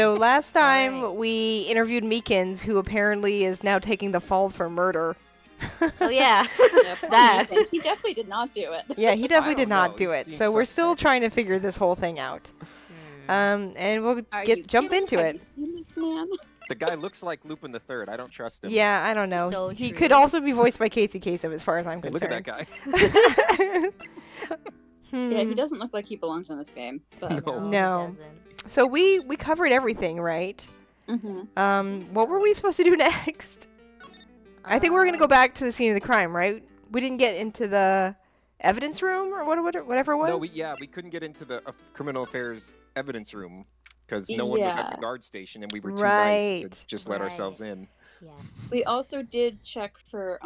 So last time Alright. we interviewed Meekins, who apparently is now taking the fall for murder. Oh yeah, Yeah, poor that. Meekins. He definitely did not do it. Yeah, he definitely don't did not know. do He it. seems So we're still suspect. trying to figure this whole thing out. And we'll Are you jump kidding? into Have it. you seen this man? The guy looks like Lupin the Third. I don't trust him. Yeah, I don't know. So He true. could also be voiced by Casey Kasem, as far as I'm Hey, look at concerned. that guy. Yeah, he doesn't look like he belongs in this game. But No. No. He doesn't. So we covered everything, right? Mhm. What were we supposed to do next? I think we were gonna go back to the scene of the crime, right? We didn't get into the evidence room or whatever it was. No, we couldn't get into the criminal affairs evidence room because no one was at Yeah. the guard station, and we were too nice Right. to just let ourselves in. Yeah. We also did check for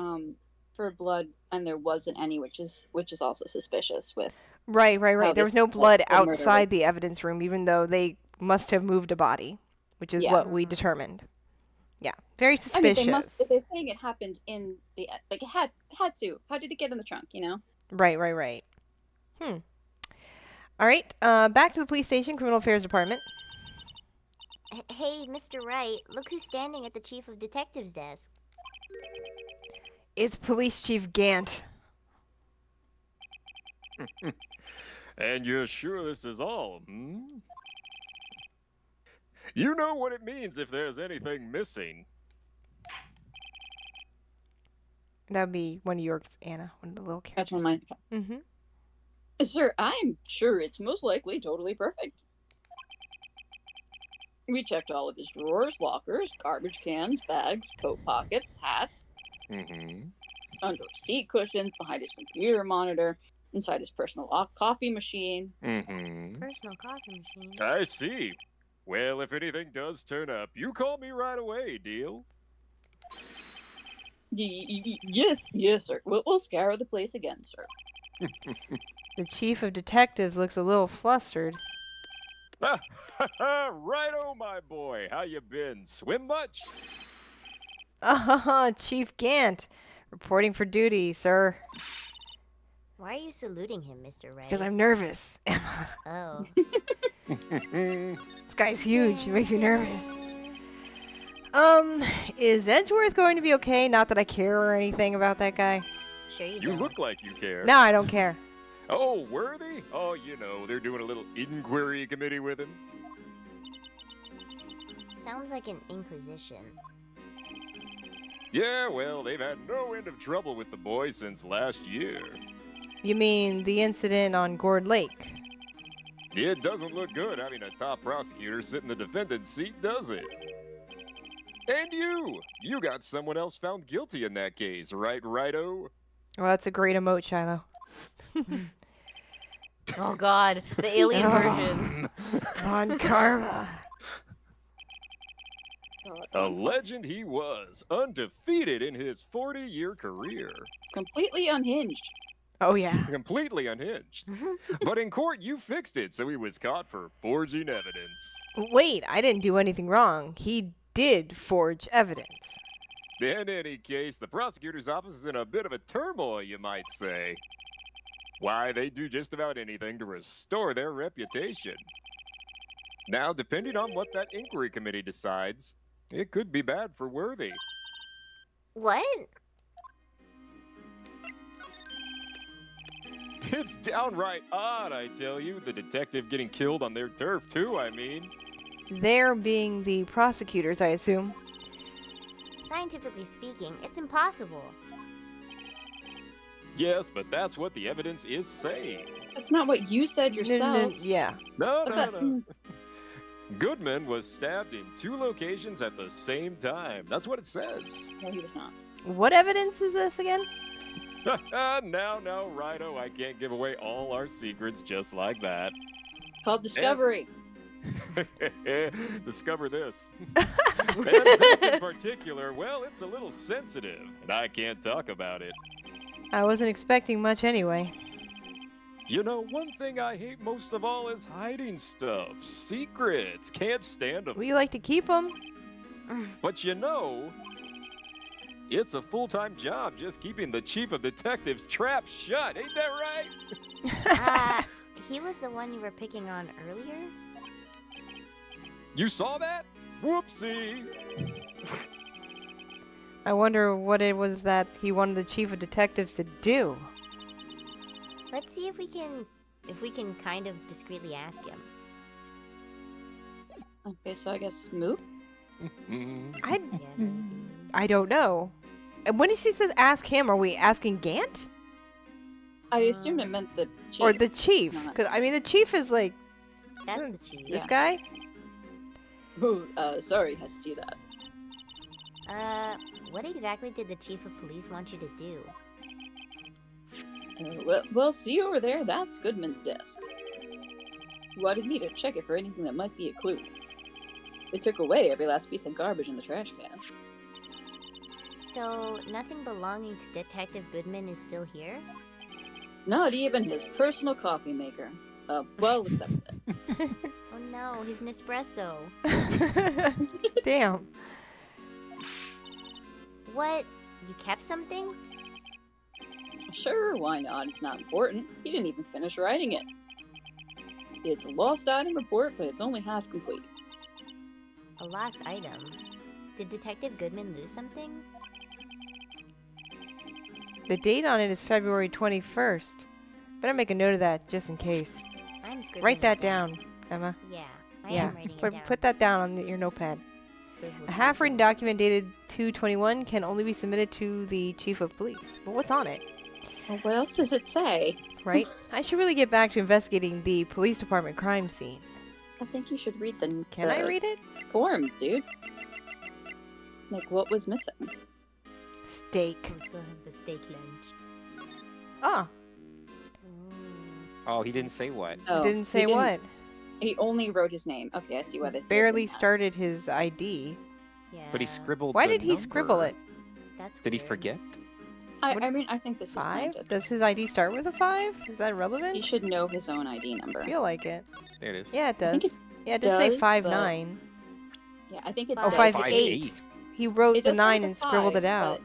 blood, and there wasn't any, which is also suspicious. With Right. how There was this no blood the murder outside the evidence room, even though they must have moved a body, which is Yeah. what we determined. Yeah, very I mean, suspicious. they must. If they're saying it happened in the it had to. How did it get in the trunk? Right. All right, back to the police station, criminal affairs department. Hey, Mr. Wright, look who's standing at the chief of detectives desk. It's Police Chief Gant. And you're sure this is all, hmm? You know what it means if there's anything missing. That'd be one of yours, Anna, one of the little That's characters. one of mine. Mm-hmm. Sir, I'm sure it's most likely totally perfect. We checked all of his drawers, lockers, garbage cans, bags, coat pockets, hats, Mm-hmm. under seat cushions, behind his computer monitor, inside his personal coffee machine. Mm-hmm. Personal coffee machine. I see. Well, if anything does turn up, you call me right away, deal? Yes, sir. We'll scour the place again, sir. The chief of detectives looks a little flustered. Righto, my boy. How you been? Swim much? Chief Gant, reporting for duty, sir. Why are you saluting him, Mr. Wright? Because I'm nervous. Oh. This guy's huge. He makes me nervous. Is Edgeworth going to be okay? Not that I care or anything about that guy. Sure you You don't. look like you care. No, I don't care. Oh, Worthy? Oh, you know, they're doing a little inquiry committee with him. Sounds like an inquisition. Yeah, well, they've had no end of trouble with the boy since last year. You mean the incident on Gourd Lake? It doesn't look good having a top prosecutor sit in the defendant's seat, does it? And you got someone else found guilty in that case, right, Righto? Well, that's a great emote, Shiloh. Oh God, the alien version. On karma. A legend he was, undefeated in his 40-year career. Completely unhinged. Oh, yeah. Completely unhinged. But in court, you fixed it, so he was caught for forging evidence. Wait, I didn't do anything wrong. He did forge evidence. In any case, the prosecutor's office is in a bit of a turmoil, you might say. Why, they do just about anything to restore their reputation. Now, depending on what that inquiry committee decides, it could be bad for Worthy. What? It's downright odd, I tell you, the detective getting killed on their turf, too, I mean. They're being the prosecutors, I assume. Scientifically speaking, it's impossible. Yes, but that's what the evidence is saying. That's not what you said yourself. Yeah. No, no, But- no. Goodman was stabbed in 2 locations at the same time. That's what it says. No, he was not. What evidence is this again? Now, Righto, I can't give away all our secrets just like that. Called Discovery. Discover this. And this in particular, well, it's a little sensitive, and I can't talk about it. I wasn't expecting much anyway. You know, one thing I hate most of all is hiding stuff. Secrets. Can't stand them. Well, you like to keep them? But you know, it's a full-time job just keeping the chief of detectives trap shut. Ain't that right? He was the one you were picking on earlier? You saw that? Whoopsie! I wonder what it was that he wanted the chief of detectives to do. Let's see if we can kind of discreetly ask him. Okay, so I guess move. I Yeah, maybe. I don't know. And when she says ask him, are we asking Gant I assumed it meant the chief. or the chief? Not- Because I mean, the chief is like That's the chief. this Yeah. guy. Ooh, sorry, had to see that. What exactly did the chief of police want you to do? Well, see over there? That's Goodman's desk. Wanted me to check it for anything that might be a clue. They took away every last piece of garbage in the trash can. So, nothing belonging to Detective Goodman is still here? Not even his personal coffee maker. Well, except that. Oh no, his Nespresso. Damn. What? You kept something? Sure, why not? It's not important. He didn't even finish writing it. It's a lost item report, but it's only half complete. A lost item. Did Detective Goodman lose something? The date on it is February 21st. Better make a note of that just in case. I'm scribbling Write it that down, Emma. Yeah, I Yeah. am writing it down. Put that down on your notepad. Scribble, A half-written scribble. document dated 2/21 can only be submitted to the chief of police. But what's on it, Well, what else does it say? right? I should really get back to investigating the police department crime scene. I think you should read the Can I read it? form, dude. Like, what was missing? Steak. We still have the steak lunch. Ah, Oh, he didn't say what. Oh, didn't he say what. He only wrote his name. Okay, I see why they said Barely it. started his ID. Yeah. But he scribbled. Why the did he scribble number. it? That's Did he weird. forget? I What- mean, I think this is 5? planted. Does his ID start with a 5? Is that relevant? He should know his own ID number. I feel like it. There it is. Yeah, it does. think it Yeah, it did say does, 5'9". Yeah, I think it Oh, does. 5'8". He wrote It the does 9 start and with scribbled 5, it out.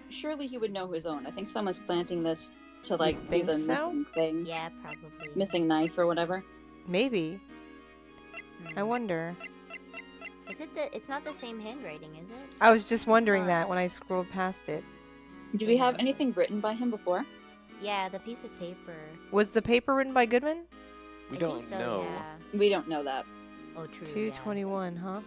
but surely he would know his own. I think someone's planting this to like be think the so? missing thing, Yeah, probably. missing knife or whatever. Maybe. I Hmm. wonder. Is it the? It's not the same handwriting, is it? I was just wondering not. that when I scrolled past it. Do we have anything written by him before? Yeah, the piece of paper. Was the paper written by Goodman? We I don't think so, know. Yeah. We don't know that. Oh, true. 2/21, huh?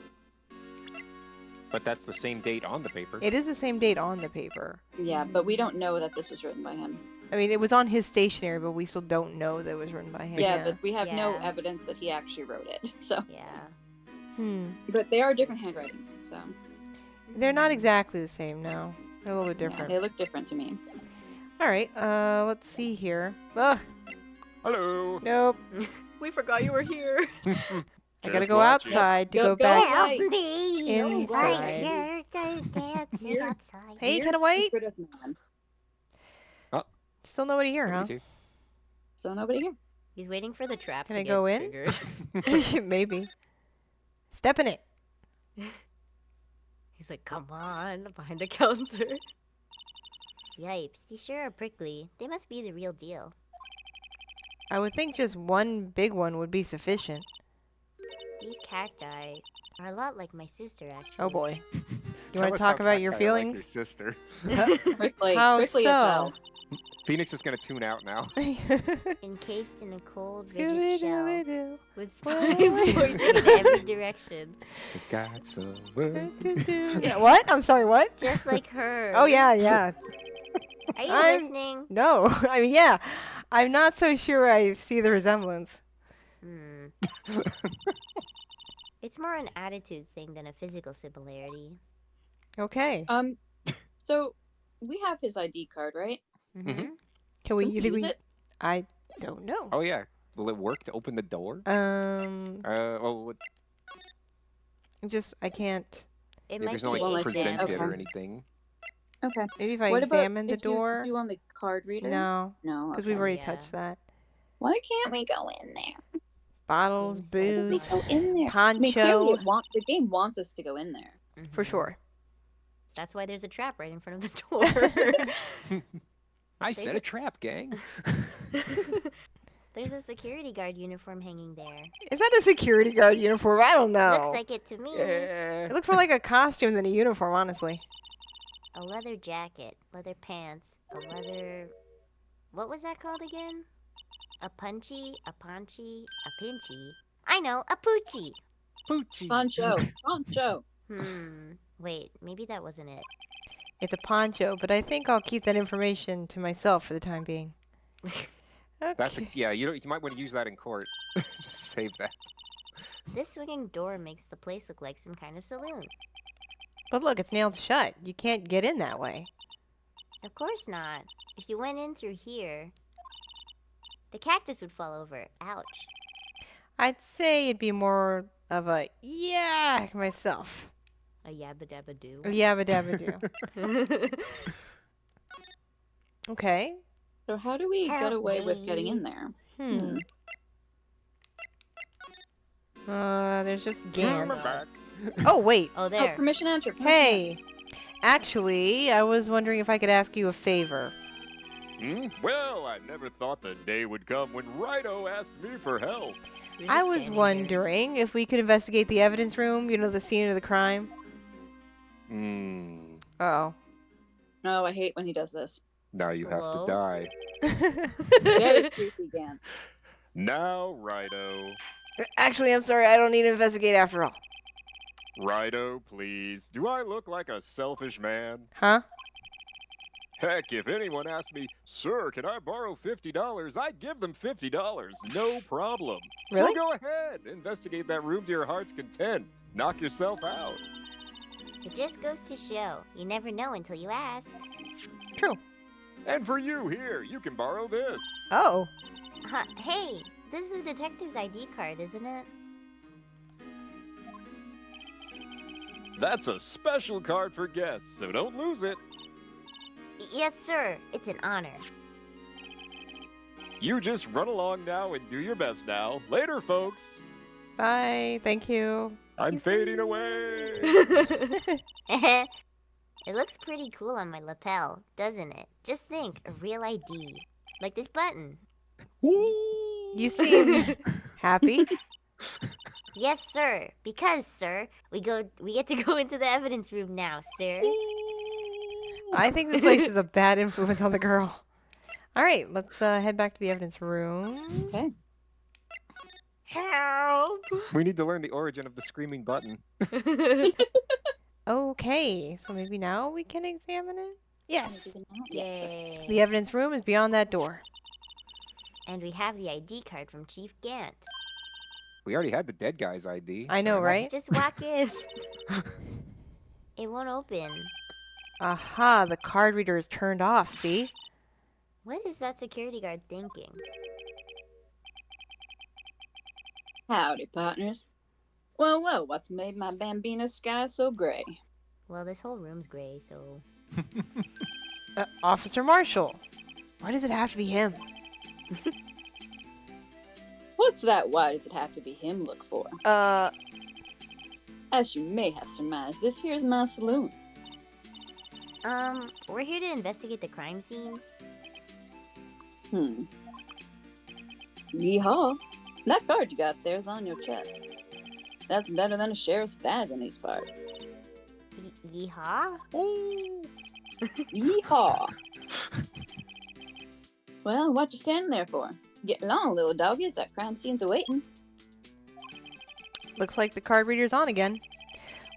But that's the same date on the paper. It is the same date on the paper. Yeah, but we don't know that this was written by him. I mean, it was on his stationery, but we still don't know that it was written by him. Yeah, but we have no Yeah. evidence that he actually wrote it. So, Yeah. but they are different handwritings. So, They're not exactly the same, no. They're a little bit yeah, different. they look different to me. All right, let's see here. Ugh, Hello. nope. We forgot you were here. I gotta Just go watching. outside to Go, go go. back. Help me! Inside. Right here, dancing Here. outside. Hey, Weird can I wait? secretive man. Still nobody here, huh? Me too. So nobody here. He's waiting for the trap Can to I get go in? triggered. Maybe. Step in it. He's like, come on, behind the counter. Yipes, these sure are prickly. They must be the real deal. I would think just one big one would be sufficient. These cacti are a lot like my sister, actually. Oh boy. You Tell want us to talk how about your cacti are like your feelings? sister. Prickly, How prickly so? as hell. Phoenix is gonna tune out now. Encased in a cold, rigid shell, Scooby-Dooby-Doo. with Why? spines pointing in every direction. I got some work. Yeah, what? I'm sorry, what? Just like her. Oh, yeah, yeah. Are you I'm- listening? No, I mean, yeah. I'm not so sure I see the resemblance. Hmm. It's more an attitude thing than a physical similarity. Okay. So we have his ID card, right? Mm-hmm. Can we, Can you we think use we, it? I don't know. Oh yeah. Will it work to open the door? What? Just, I can't. It Yeah, might there's no be Well, like like exam. present it or Okay. anything. Okay. Maybe if I What examine the about if you door. do on the card reader? No, No. because okay. we've already Yeah. touched that. Why can't we go in there? Bottles, Games, so We booze, go in there. I poncho. mean, clearly the game wants us to go in there. For Mhm. sure. That's why there's a trap right in front of the door. I set a trap, gang. There's a security guard uniform hanging there. Is that a security guard uniform? I don't know. Looks like it to me. It looks more like a costume than a uniform, honestly. A leather jacket, leather pants, a leather... What was that called again? A punchy, a paunchy, a pinchy. I know, a poochie. Poochie. Poncho. Poncho. Wait, maybe that wasn't it. It's a poncho, but I think I'll keep that information to myself for the time being. Okay. That's a, yeah. You might want to use that in court. Just save that. This swinging door makes the place look like some kind of saloon. But look, it's nailed shut. You can't get in that way. Of course not. If you went in through here, the cactus would fall over. Ouch. I'd say it'd be more of a yeah myself. A yabba dabba doo. A yabba dabba do. Okay. So how do we get Help away with getting me. in there? There's just I'm Gant. back. Oh, wait. Oh, Oh, there. permission enter. Hey. Actually, I was wondering if I could ask you a favor. Well, I never thought the day would come when Righto asked me for help. You're I just was standing wondering if we could investigate the evidence room, you know, the scene of the crime. Uh-oh. No, I hate when he does this. Now you have Hello? to die. Very creepy, Gan. Now, Righto. Actually, I'm sorry. I don't need to investigate after all. Righto, please. Do I look like a selfish man? Huh? Heck, if anyone asked me, sir, can I borrow $50? I'd give them $50. No problem. Really? So go ahead. Investigate that room to your heart's content. Knock yourself out. It just goes to show. You never know until you ask. True. And for you here, you can borrow this. Oh. Hey, this is a detective's ID card, isn't it? That's a special card for guests, so don't lose it. Yes, sir. It's an honor. You just run along now and do your best now. Later, folks. Bye. Thank you. I'm fading away. It looks pretty cool on my lapel, doesn't it? Just think, a real ID. Like this button. You seem happy. Yes, sir. Because, sir, we get to go into the evidence room now, sir. I think this place is a bad influence on the girl. All right, let's head back to the evidence room. Okay. Help! We need to learn the origin of the screaming button. Okay, so maybe now we can examine it? Yes. Yes. sir. Yay. The evidence room is beyond that door. And we have the ID card from Chief Gant. We already had the dead guy's ID. I know, so- right? Just walk in. It won't open. Aha, the card reader is turned off, see? What is that security guard thinking? Howdy, partners. Well, well, what's made my Bambina sky so gray? Well, this whole room's gray, so... Officer Marshall. Why does it have to be him? What's that? Why does it have to be him look for? As you may have surmised, this here's my saloon. We're here to investigate the crime scene. Yeehaw. That card you got there's on your chest. That's better than a sheriff's badge in these parts. Yeehaw? Yeehaw. Well, what you standing there for? Get along, little doggies. That crime scene's awaiting. Looks like the card reader's on again.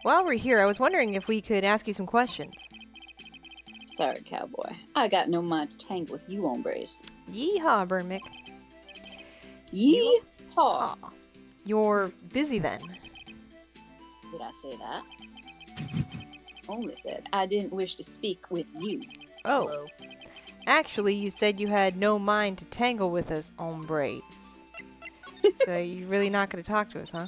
While we're here, I was wondering if we could ask you some questions. Sorry, cowboy. I got no mind to tangle with you hombres. Yeehaw, Burnmick. Yeehaw. Aw. You're busy then. Did I say that? Only said I didn't wish to speak with you. Oh, Hello. actually, you said you had no mind to tangle with us, hombres. So you're really not going to talk to us, huh?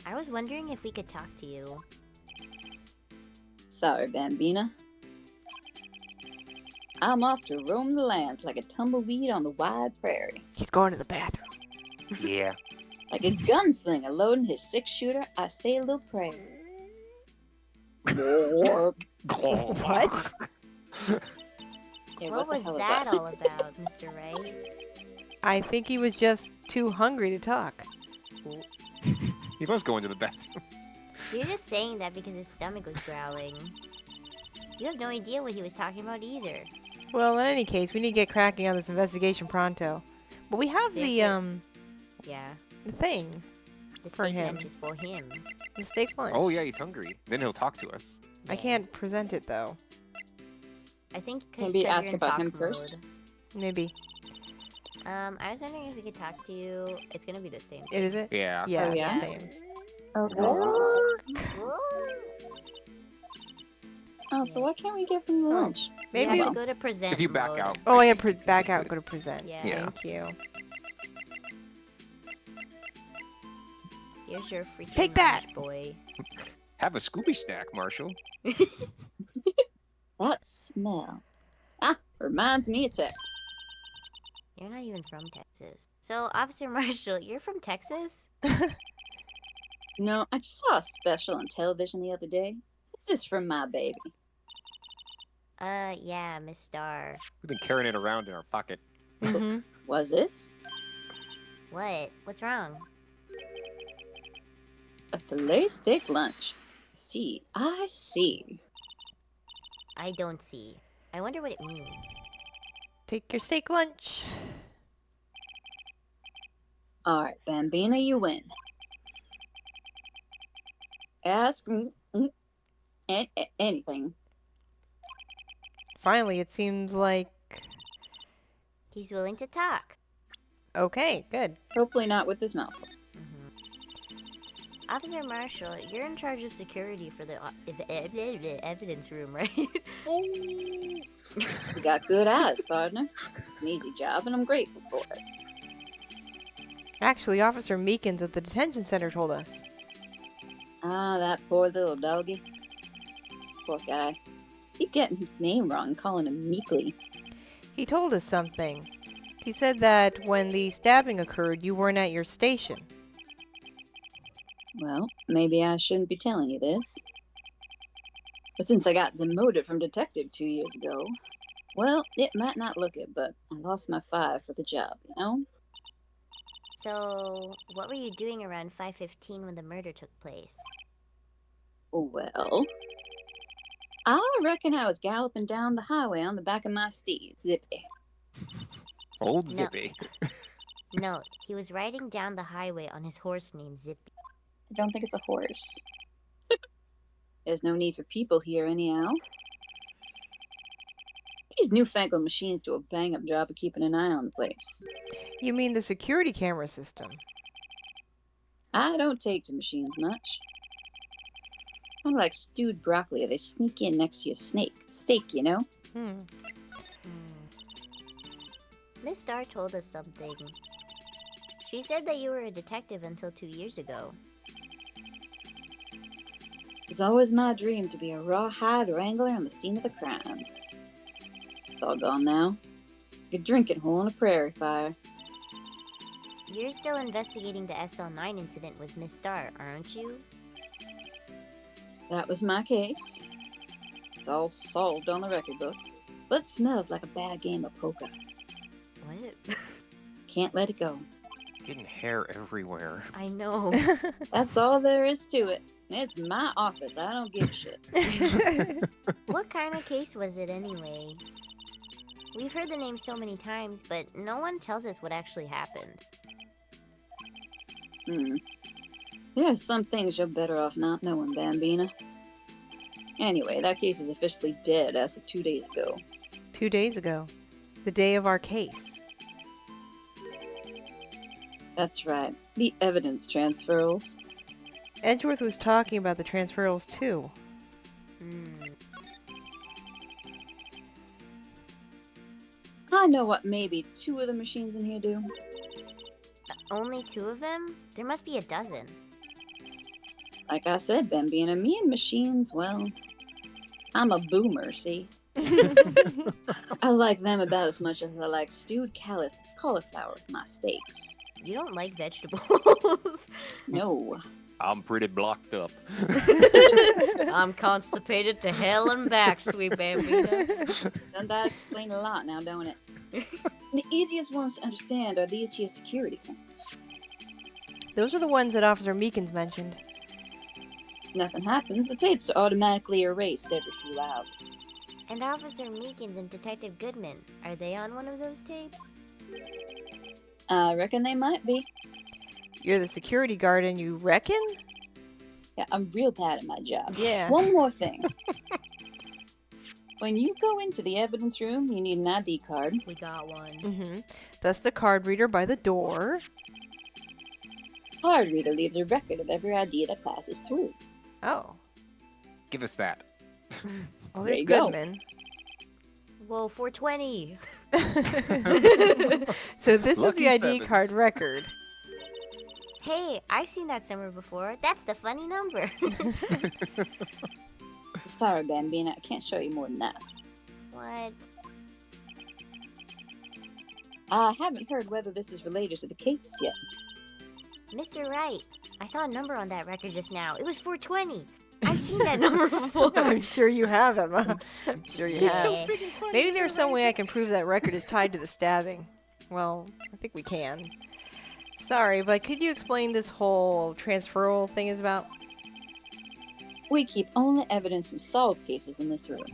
I was wondering if we could talk to you. Sorry, Bambina. I'm off to roam the lands like a tumbleweed on the wide prairie. He's going to the bathroom. Yeah. Like a gunslinger loading his six-shooter, I say a little prayer. What? Yeah, What the was hell is that all about, Mr. Wright? I think he was just too hungry to talk. He was going to the bathroom. You're just saying that because his stomach was growling. You have no idea what he was talking about either. Well, in any case, we need to get cracking on this investigation pronto. But we have the Yeah. the thing, The For steak him. lunch is for him. the steak lunch. Oh yeah, he's hungry. Then he'll talk to us. I Yeah. can't present it though. I think Maybe you're ask in about talk him first. mode. Maybe. I was wondering if we could talk to you. It's gonna be the same. It is it? Yeah. Yeah, Oh, it's yeah? the same. Okay. Oh, so why can't we give him the lunch? Maybe. You have to go to present If you back mode. out. Oh, I gotta back out. Go to present. Yeah. Yeah. Thank you. Here's your freaking Take that! lunch, boy. Have a Scooby snack, Marshall. That smell. Ah, reminds me of Texas. You're not even from Texas. So, Officer Marshall, you're from Texas? No, I just saw a special on television the other day. This is from my baby. Yeah, Miss Star. We've been carrying it around in our pocket. hmm Was this? What? What's wrong? A filet steak lunch. See, I see. I don't see. I wonder what it means. Take your steak lunch. Alright, Bambina, you win. Ask anything. Finally, it seems like He's willing to talk. okay. Good. Hopefully not with his mouth. Officer Marshall, you're in charge of security for the evidence room, right? You got good eyes, partner. It's an easy job, and I'm grateful for it. Actually, Officer Meekins at the detention center told us. Ah, that poor little doggy. Poor guy. Keep getting his name wrong, calling him Meekly. He told us something. He said that when the stabbing occurred, you weren't at your station. Well, maybe I shouldn't be telling you this. But since I got demoted from detective 2 years ago, well, it might not look it, but I lost my 5 for the job, you know? So, what were you doing around 5:15 when the murder took place? Well, I reckon I was galloping down the highway on the back of my steed, Zippy. Old No. Zippy. No, he was riding down the highway on his horse named Zippy. I don't think it's a horse. There's no need for people here, anyhow. These newfangled machines do a bang-up job of keeping an eye on the place. You mean the security camera system? I don't take to machines much. Kind of like stewed broccoli. They sneak in next to your steak, you know? Hmm. Miss Star told us something. She said that you were a detective until 2 years ago. It was always my dream to be a rawhide wrangler on the scene of the crime. It's all gone now. A drinking hole in a prairie fire. You're still investigating the SL9 incident with Miss Star, aren't you? That was my case. It's all solved on the record books. But smells like a bad game of poker. What? Can't let it go. Getting hair everywhere. I know. That's all there is to it. It's my office. I don't give a shit. What kind of case was it anyway? We've heard the name so many times, but no one tells us what actually happened. There are some things you're better off not knowing, Bambina. Anyway, that case is officially dead as of 2 days ago. 2 days ago, the day of our case. That's right. The evidence transferals. Edgeworth was talking about the transferals too. I know what maybe 2 of the machines in here do. Only 2 of them? There must be a dozen. Like I said, Bambina, me and machines, well, I'm a boomer, see? I like them about as much as I like stewed cauliflower with my steaks. You don't like vegetables. No. I'm pretty blocked up. I'm constipated to hell and back, sweet Bambina. Doesn't that explain a lot now, don't it? The easiest ones to understand are these here security cameras. Those are the ones that Officer Meekins mentioned. Nothing happens, the tapes are automatically erased every few hours. And Officer Meekins and Detective Goodman, are they on one of those tapes? I reckon they might be. You're the security guard and you reckon? Yeah, I'm real bad at my job. Yeah. One more thing. When you go into the evidence room, you need an ID card. We got one. Mm-hmm. That's the card reader by the door. Card reader leaves a record of every ID that passes through. Oh. Give us that. Well, There there's you go. Goodman. Whoa, 420. So this Lucky is the ID sevens. card record. Hey, I've seen that somewhere before. That's the funny number. Sorry, Bambina, I can't show you more than that. What? I haven't heard whether this is related to the case yet. Mr. Wright, I saw a number on that record just now. It was 420. I've seen that number before. I'm sure you have, Emma. I'm sure you have. Yeah. Maybe there's some way I can prove that record is tied to the stabbing. Well, I think we can. Sorry, but could you explain this whole transferal thing is about? We keep only evidence from solved cases in this room.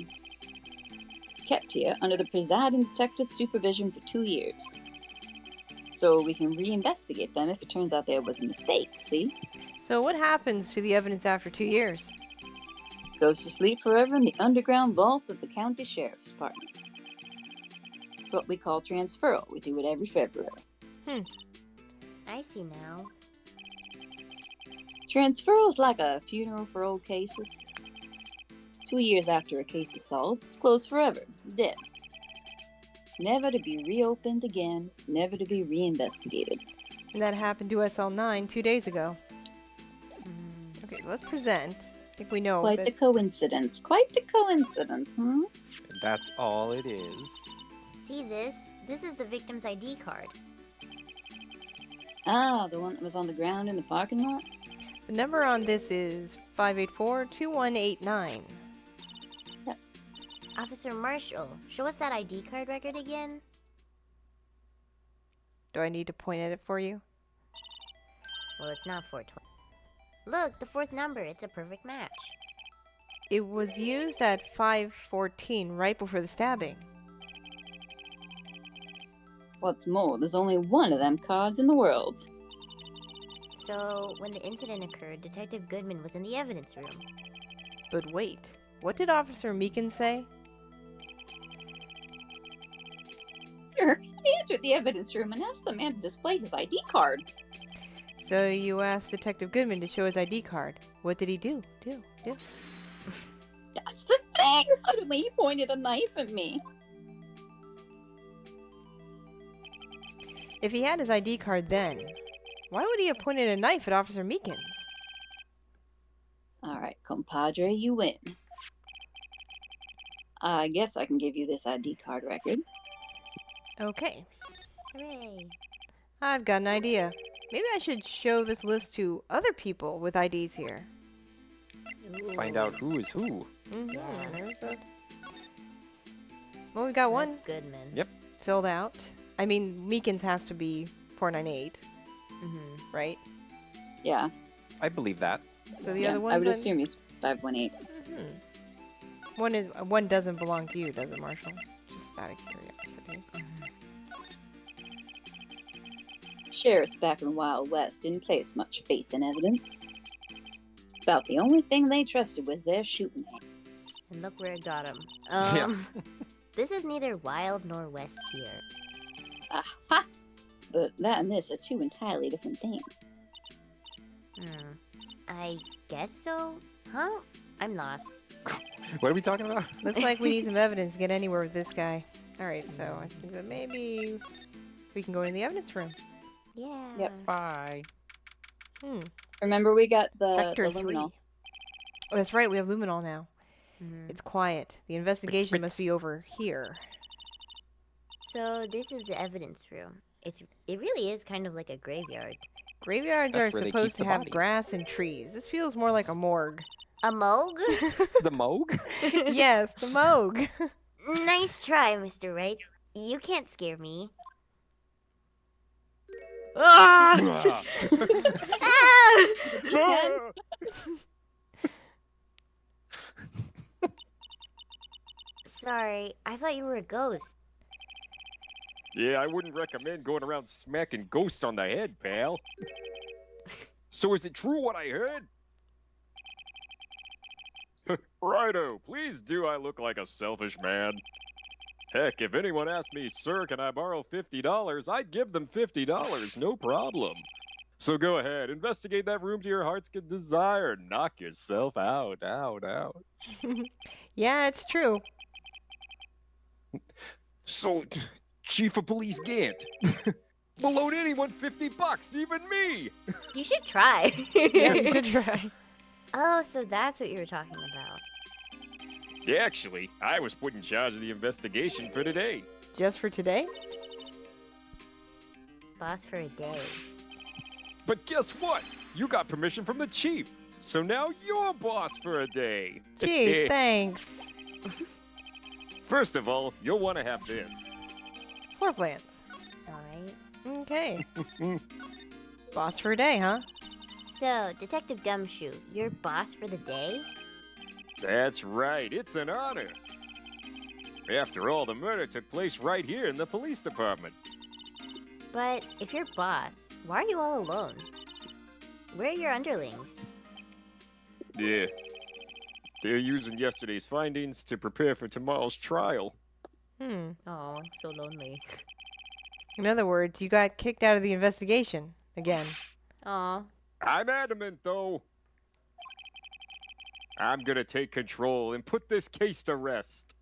Kept here under the presiding detective's supervision for 2 years. So we can reinvestigate them if it turns out there was a mistake, see? So what happens to the evidence after 2 years? Goes to sleep forever in the underground vault of the county sheriff's department. It's what we call transferal. We do it every February. I see now. Transferal is like a funeral for old cases. 2 years after a case is solved, it's closed forever, dead. Never to be reopened again, never to be reinvestigated. And that happened to SL9 2 days ago. Hmm. Okay, so let's present. I think we know Quite that the coincidence. Quite the coincidence, hmm? That's all it is. See this? This is the victim's ID card. Ah, the one that was on the ground in the parking lot? the number on this is 584-2189. Officer Marshall, show us that ID card record again. Do I need to point at it for you? Well, it's not 420. Look, the fourth number. It's a perfect match. It was used at 5:14, right before the stabbing. What's more, there's only one of them cards in the world. So, when the incident occurred, Detective Goodman was in the evidence room. But wait, what did Officer Meekins say? Sir, he entered the evidence room and asked the man to display his ID card. So you asked Detective Goodman to show his ID card. What did he do? That's the thing! Suddenly he pointed a knife at me. If he had his ID card then, why would he have pointed a knife at Officer Meekins? Alright, compadre, you win. I guess I can give you this ID card record. Okay, Hooray. I've got an idea. Maybe I should show this list to other people with IDs here. Find out who is who. Yeah. There's that. Well, we got one That's Goodman. Yep. filled out. I mean, Meekins has to be 498, Mm-hmm. right? Yeah. I believe that. So the yeah, other ones. I would on- assume he's 518. One doesn't belong to you, does it, Marshall? Just out of curiosity. Sheriffs back in the Wild West didn't place much faith in evidence. About the only thing they trusted was their shooting hand. And look where it got him. Yeah. This is neither wild nor west here. Aha! But that and this are two entirely different things. I guess so? Huh? I'm lost. What are we talking about? Looks like we need some evidence to get anywhere with this guy. Alright, so I think that maybe we can go in the evidence room. Yeah. Yep. Bye. Remember we got the Sector the 3. luminol. Oh, that's right, we have luminol now. Mhm. It's quiet. The investigation must spritz. be over here. So this is the evidence room. It really is kind of like a graveyard. Graveyards That's are where they supposed keep to the have bodies. grass and trees. This feels more like a morgue. A moog? The Moog? Yes, the morgue. Nice try, Mr. Wright. You can't scare me. Ah! Ah! Sorry, I thought you were a ghost. Yeah, I wouldn't recommend going around smacking ghosts on the head, pal. So is it true what I heard? Righto, please do I look like a selfish man? Heck, if anyone asked me, sir, can I borrow $50, I'd give them $50, no problem. So go ahead, investigate that room to your heart's desire. Knock yourself out. Yeah, it's true. So, Chief of Police Gant, will loan anyone $50, even me. You should try. Yeah, you should try. Oh, so that's what you were talking about. Yeah, actually, I was put in charge of the investigation for today. Just for today? Boss for a day. But guess what? You got permission from the chief, so now you're boss for a day. Gee, thanks. First of all, you'll want to have this. Floor plans. Alright. Okay. Boss for a day, huh? So, Detective Gumshoe, you're boss for the day? That's right, it's an honor. After all, the murder took place right here in the police department. But if you're boss, why are you all alone? Where are your underlings? Yeah. They're using yesterday's findings to prepare for tomorrow's trial. Oh, so lonely. In other words, you got kicked out of the investigation again. Aw. I'm adamant, though. I'm gonna take control and put this case to rest.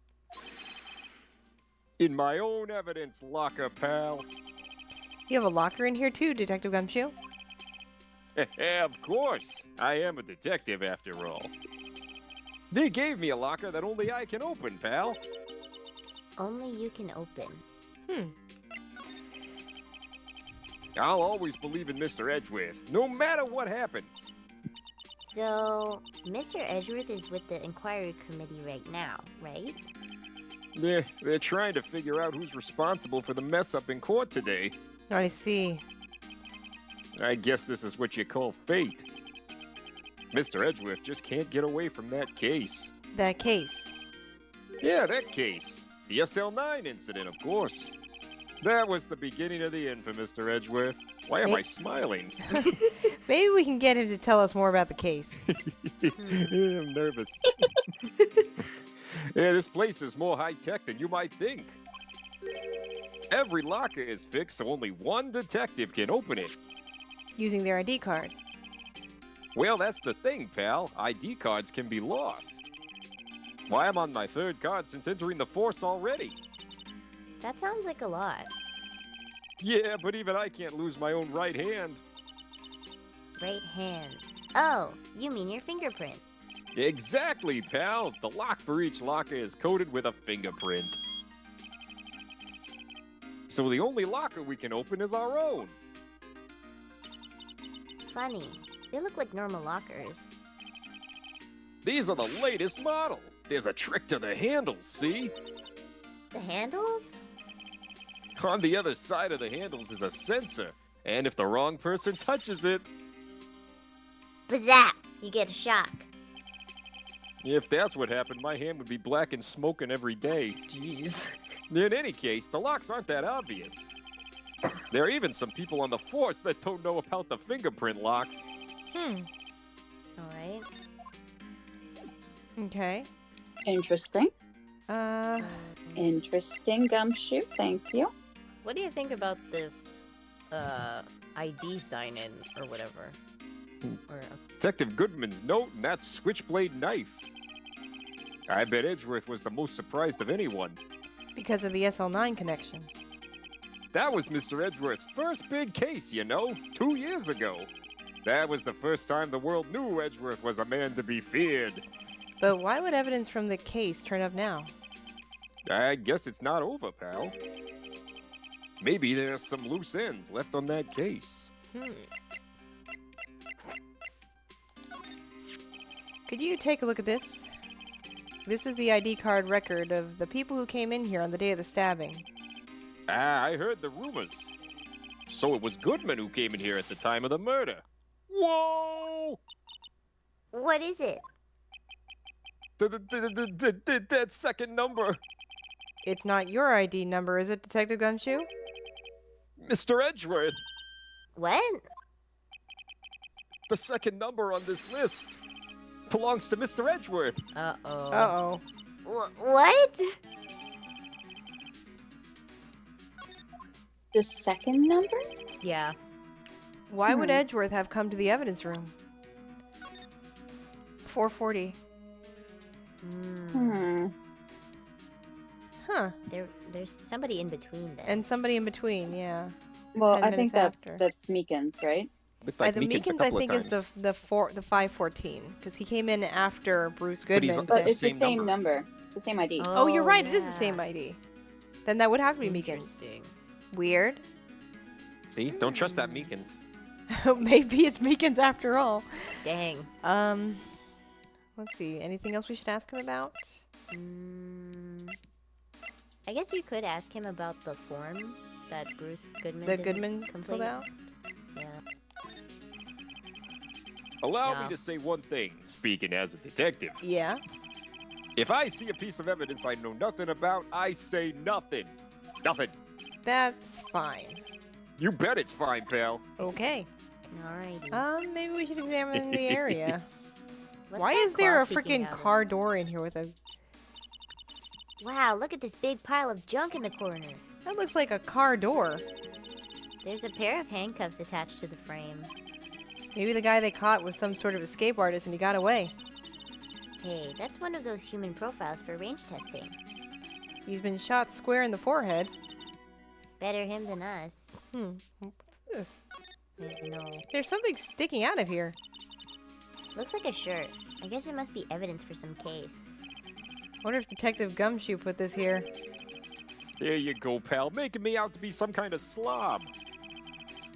In my own evidence locker, pal. You have a locker in here too, Detective Gumshoe? Of course. I am a detective after all. They gave me a locker that only I can open, pal. Only you can open. I'll always believe in Mr. Edgeworth, no matter what happens. So, Mr. Edgeworth is with the inquiry committee right now, right? They're trying to figure out who's responsible for the mess up in court today. I see. I guess this is what you call fate. Mr. Edgeworth just can't get away from that case. That case. Yeah, that case. The SL9 incident, of course. That was the beginning of the end for Mr. Edgeworth. Why am I smiling? Maybe we can get him to tell us more about the case. I'm nervous. Yeah, this place is more high-tech than you might think. Every locker is fixed so only one detective can open it. Using their ID card. Well, that's the thing, pal. ID cards can be lost. Why, I'm on my third card since entering the force already. That sounds like a lot. Yeah, but even I can't lose my own right hand. Right hand. Oh, you mean your fingerprint. Exactly, pal. The lock for each locker is coded with a fingerprint. So the only locker we can open is our own. Funny. They look like normal lockers. These are the latest model. There's a trick to the handles, see? The handles? On the other side of the handles is a sensor, and if the wrong person touches it, Bazap! You get a shock. if that's what happened, my hand would be black and smoking every day. Jeez. In any case, the locks aren't that obvious. There are even some people on the force that don't know about the fingerprint locks. Alright. Okay. Interesting. Uh, Interesting, Gumshoe. Thank you. What do you think about this, ID sign-in or whatever? Or Detective Goodman's note and that switchblade knife. I bet Edgeworth was the most surprised of anyone. because of the SL9 connection. That was Mr. Edgeworth's first big case, you know, 2 years ago. That was the first time the world knew Edgeworth was a man to be feared. But why would evidence from the case turn up now? I guess it's not over, pal. Maybe there's some loose ends left on that case. Could you take a look at this? This is the ID card record of the people who came in here on the day of the stabbing. Ah, I heard the rumors. So it was Goodman who came in here at the time of the murder. Whoa! What is it? That second number. It's not your ID number, is it, Detective Gumshoe? Mr. Edgeworth. What? The second number on this list belongs to Mr. Edgeworth. Uh-oh. Uh-oh. What? The second number? Yeah. Why would Edgeworth have come to the evidence room? 440. Huh. There's somebody in between then. And somebody in between, yeah. Well, 10 I think minutes after. that's Meekins, right? Looked By like the Meekins a Meekins, I couple of think, is times. the 514, because he came in after Bruce But he's Goodman. on- But it's the same same number. number. It's the same ID. Oh, you're right. It is the yeah. same ID. Then that would have to be Meekins. Interesting. Weird. See? Don't trust that Meekins. Maybe it's Meekins after all. Dang. Let's see. Anything else we should ask him about? I guess you could ask him about the form that Bruce Goodman The didn't Goodman complete. filled out? Yeah. Allow Yeah. me to say one thing, speaking as a detective. Yeah. If I see a piece of evidence I know nothing about, I say nothing. Nothing. That's fine. You bet it's fine, pal. Okay. Alrighty. Maybe we should examine the area. What's Why that is there a claw peeking freaking out of? car door in here with a... Wow, look at this big pile of junk in the corner. That looks like a car door. There's a pair of handcuffs attached to the frame. Maybe the guy they caught was some sort of escape artist and he got away. Hey, that's one of those human profiles for range testing. He's been shot square in the forehead. Better him than us. What's this? No. There's something sticking out of here. Looks like a shirt. I guess it must be evidence for some case. Wonder if Detective Gumshoe put this here. There you go, pal, making me out to be some kind of slob.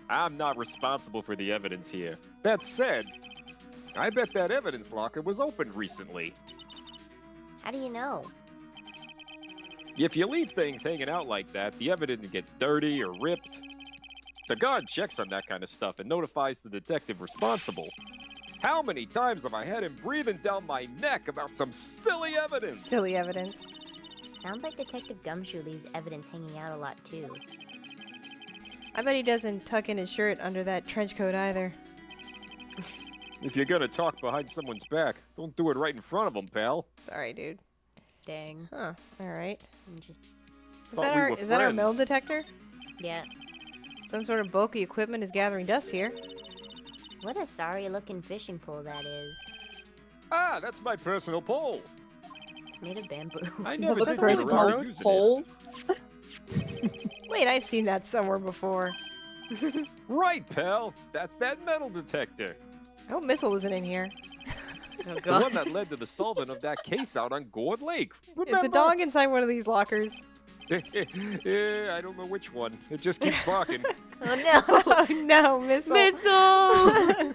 I'm not responsible for the evidence here. That said, I bet that evidence locker was opened recently. How do you know? If you leave things hanging out like that, the evidence gets dirty or ripped. The guard checks on that kind of stuff and notifies the detective responsible. How many times have I had him breathing down my neck about some silly evidence? Silly evidence. Sounds like Detective Gumshoe leaves evidence hanging out a lot too. I bet he doesn't tuck in his shirt under that trench coat either. If you're gonna talk behind someone's back, don't do it right in front of them, pal. Sorry, dude. Dang. Huh. Alright. Interesting. Thought we were Is that our metal friends. detector? Yeah. Some sort of bulky equipment is gathering dust here. What a sorry looking fishing pole that is. Ah, that's my personal pole. It's made of bamboo. I never The did first get around to borrowed using pole. Wait, I've seen that somewhere before. it. Right, pal. That's that metal detector. I hope Missile isn't in here. Oh, The God. one that led to the solving of that case out on Gourd Lake. Is the dog inside one of these lockers? Yeah, I don't know which one. It just keeps barking. Oh, no. Oh no, Missile. Missile!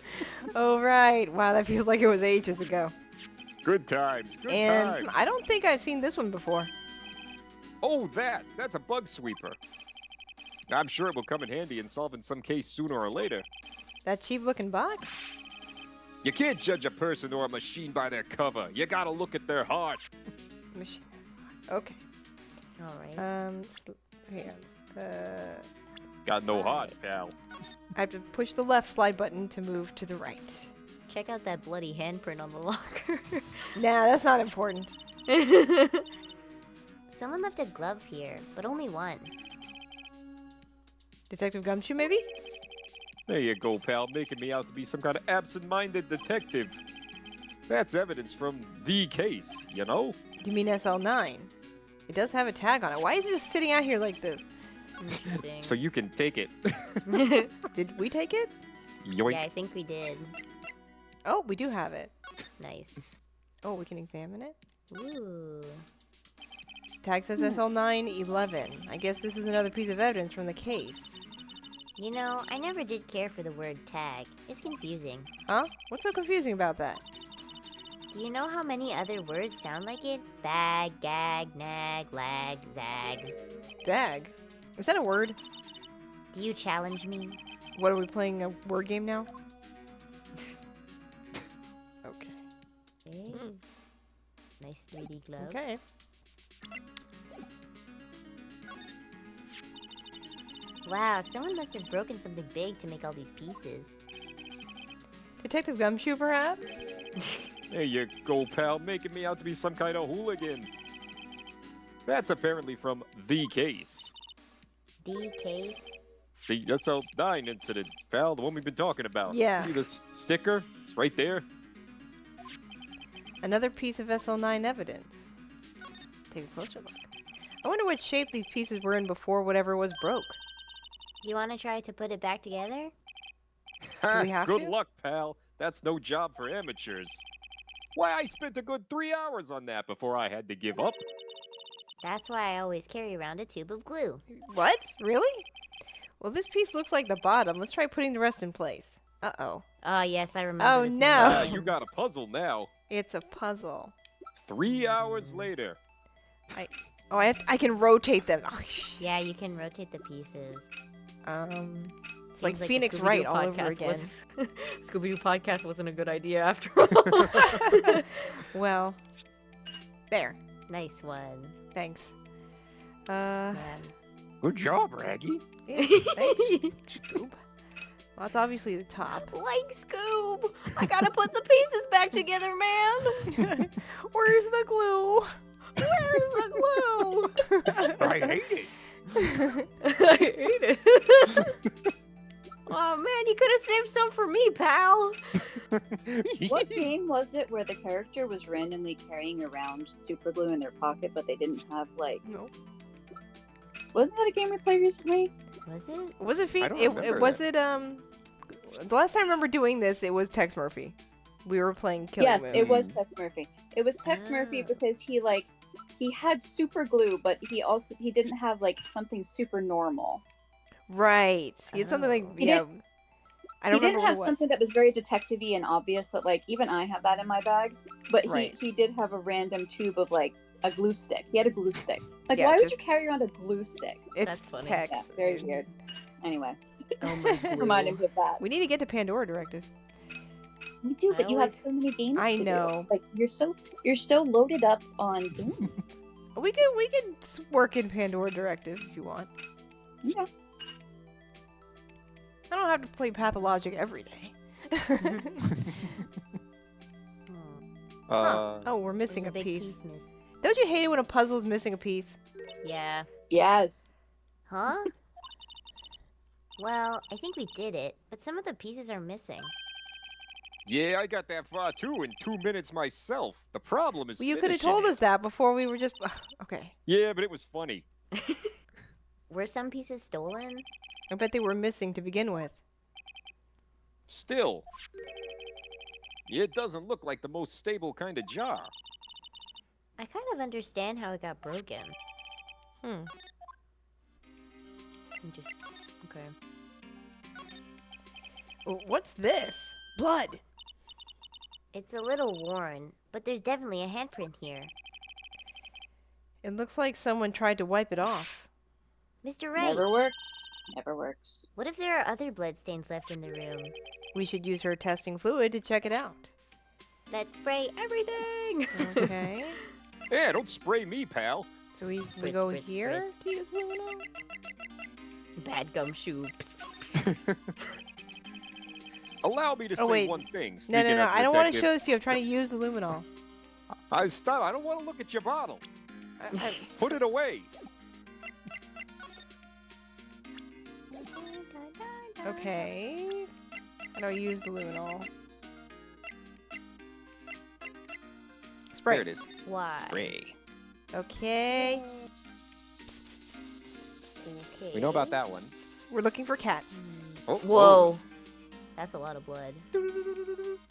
Oh right. Wow, that feels like it was ages ago. Good times. Good And times. I don't think I've seen this one before. Oh, that's a bug sweeper. I'm sure it will come in handy in solving some case sooner or later. That cheap looking box? You can't judge a person or a machine by their cover. You gotta look at their heart. Machine. Okay. Alright. Hang on. Got no heart, pal. I have to push the left slide button to move to the right. Check out that bloody handprint on the locker. Nah, that's not important. Someone left a glove here, but only one. Detective Gumshoe, maybe? There you go, pal, making me out to be some kind of absent-minded detective. That's evidence from the case, you know? You mean SL9? It does have a tag on it. Why is it just sitting out here like this? Interesting. So you can take it. Did we take it? Yoink. Yeah, I think we did. Oh, we do have it. Nice. Oh, we can examine it. Ooh. Tag says SL911. I guess this is another piece of evidence from the case. You know, I never did care for the word tag. It's confusing. Huh? What's so confusing about that? Do you know how many other words sound like it? Bag, gag, nag, lag, zag. Dag. Is that a word? Do you challenge me? What are we playing, a word game now? Okay. Hey. Mm. Nice 3D glove. Okay. Wow, someone must have broken something big to make all these pieces. Detective Gumshoe, perhaps? There you go, pal, making me out to be some kind of hooligan. That's apparently from The Case. The case? The SL9 incident, pal, the one we've been talking about. Yeah. See this sticker? It's right there. Another piece of SL9 evidence. Take a closer look. I wonder what shape these pieces were in before whatever was broke. You want to try to put it back together? Do we have Good to? luck, pal. That's no job for amateurs. Why, I spent a good 3 hours on that before I had to give up. That's why I always carry around a tube of glue. What? Really? Well, this piece looks like the bottom. Let's try putting the rest in place. Uh-oh. Oh, yes, I remember Oh, this no. Ah, movie. you got a puzzle now. It's a puzzle. 3 hours later. Oh, I can rotate them. Oh, Yeah, you can rotate the pieces. It's like Seems the Phoenix Scooby-Doo Wright all over podcast again. Scooby-Doo podcast wasn't a good idea after all. Well, there. Nice one. Thanks. Man. Good job, Raggy. Yeah, thanks, Scoob. Well, that's obviously the top. Like Scoob, I gotta put the pieces back together, man. Where's the glue? Where's the glue? I hate it. I hate it. Oh man, you could have saved some for me, pal. What game was it where the character was randomly carrying around super glue in their pocket, but they didn't have like? No. Wasn't that a game we played recently? Was it? Was it I don't it remember was that. it the last time I remember doing this, it was Tex Murphy. We were playing Killing Yes, Moon. it was Tex Murphy. It was Tex Murphy Ah. because he had super glue, but he didn't have like something super normal. Right. He had something like Oh. He yeah. didn't- I don't he remember didn't have what it was. something that was very detective-y and obvious that like even I have that in my bag. But Right. he did have a random tube of like a glue stick. He had a glue stick. Like Yeah, why would just- you carry around a glue stick? It's That's funny. Tex. Yeah, very weird. Anyway, Elmer's reminding glue. me of that. We need to get to Pandora Directive. We do, I but you have always- so many games. I to know. Do. Like you're so loaded up on games. We could work in Pandora Directive if you want. Yeah. I don't have to play Pathologic every day. Huh. Oh, we're missing There's a big piece. missing. Don't you hate it when a puzzle is missing a piece? Yeah. Yes. Huh? Well, I think we did it, but some of the pieces are missing. Yeah, I got that far too in 2 minutes myself. The problem is Well, you could have finishing told it. us that before we were just. Okay. Yeah, but it was funny. Were some pieces stolen? I bet they were missing to begin with. Still, it doesn't look like the most stable kind of jar. I kind of understand how it got broken. Hmm. Okay. What's this? Blood. It's a little worn, but there's definitely a handprint here. It looks like someone tried to wipe it off. Mr. Wright, Never works. Never works. what if there are other bloodstains left in the room? We should use her testing fluid to check it out. Let's spray everything! Okay. Yeah, don't spray me, pal. So we Spritz, go spritz, here spritz. to use luminol? Bad gumshoe. Allow me to Oh, say wait. one thing. No, speaking no, no. as a I don't want to detective. show this to you. I'm trying to use the luminol. Stop. I don't want to look at your bottle. I- Put it away. okay. How do I use the luminol? Spray. There it is. Why? Spray. Okay. Okay. We know about that one. We're looking for cats. Oh, Whoa. That's a lot of blood.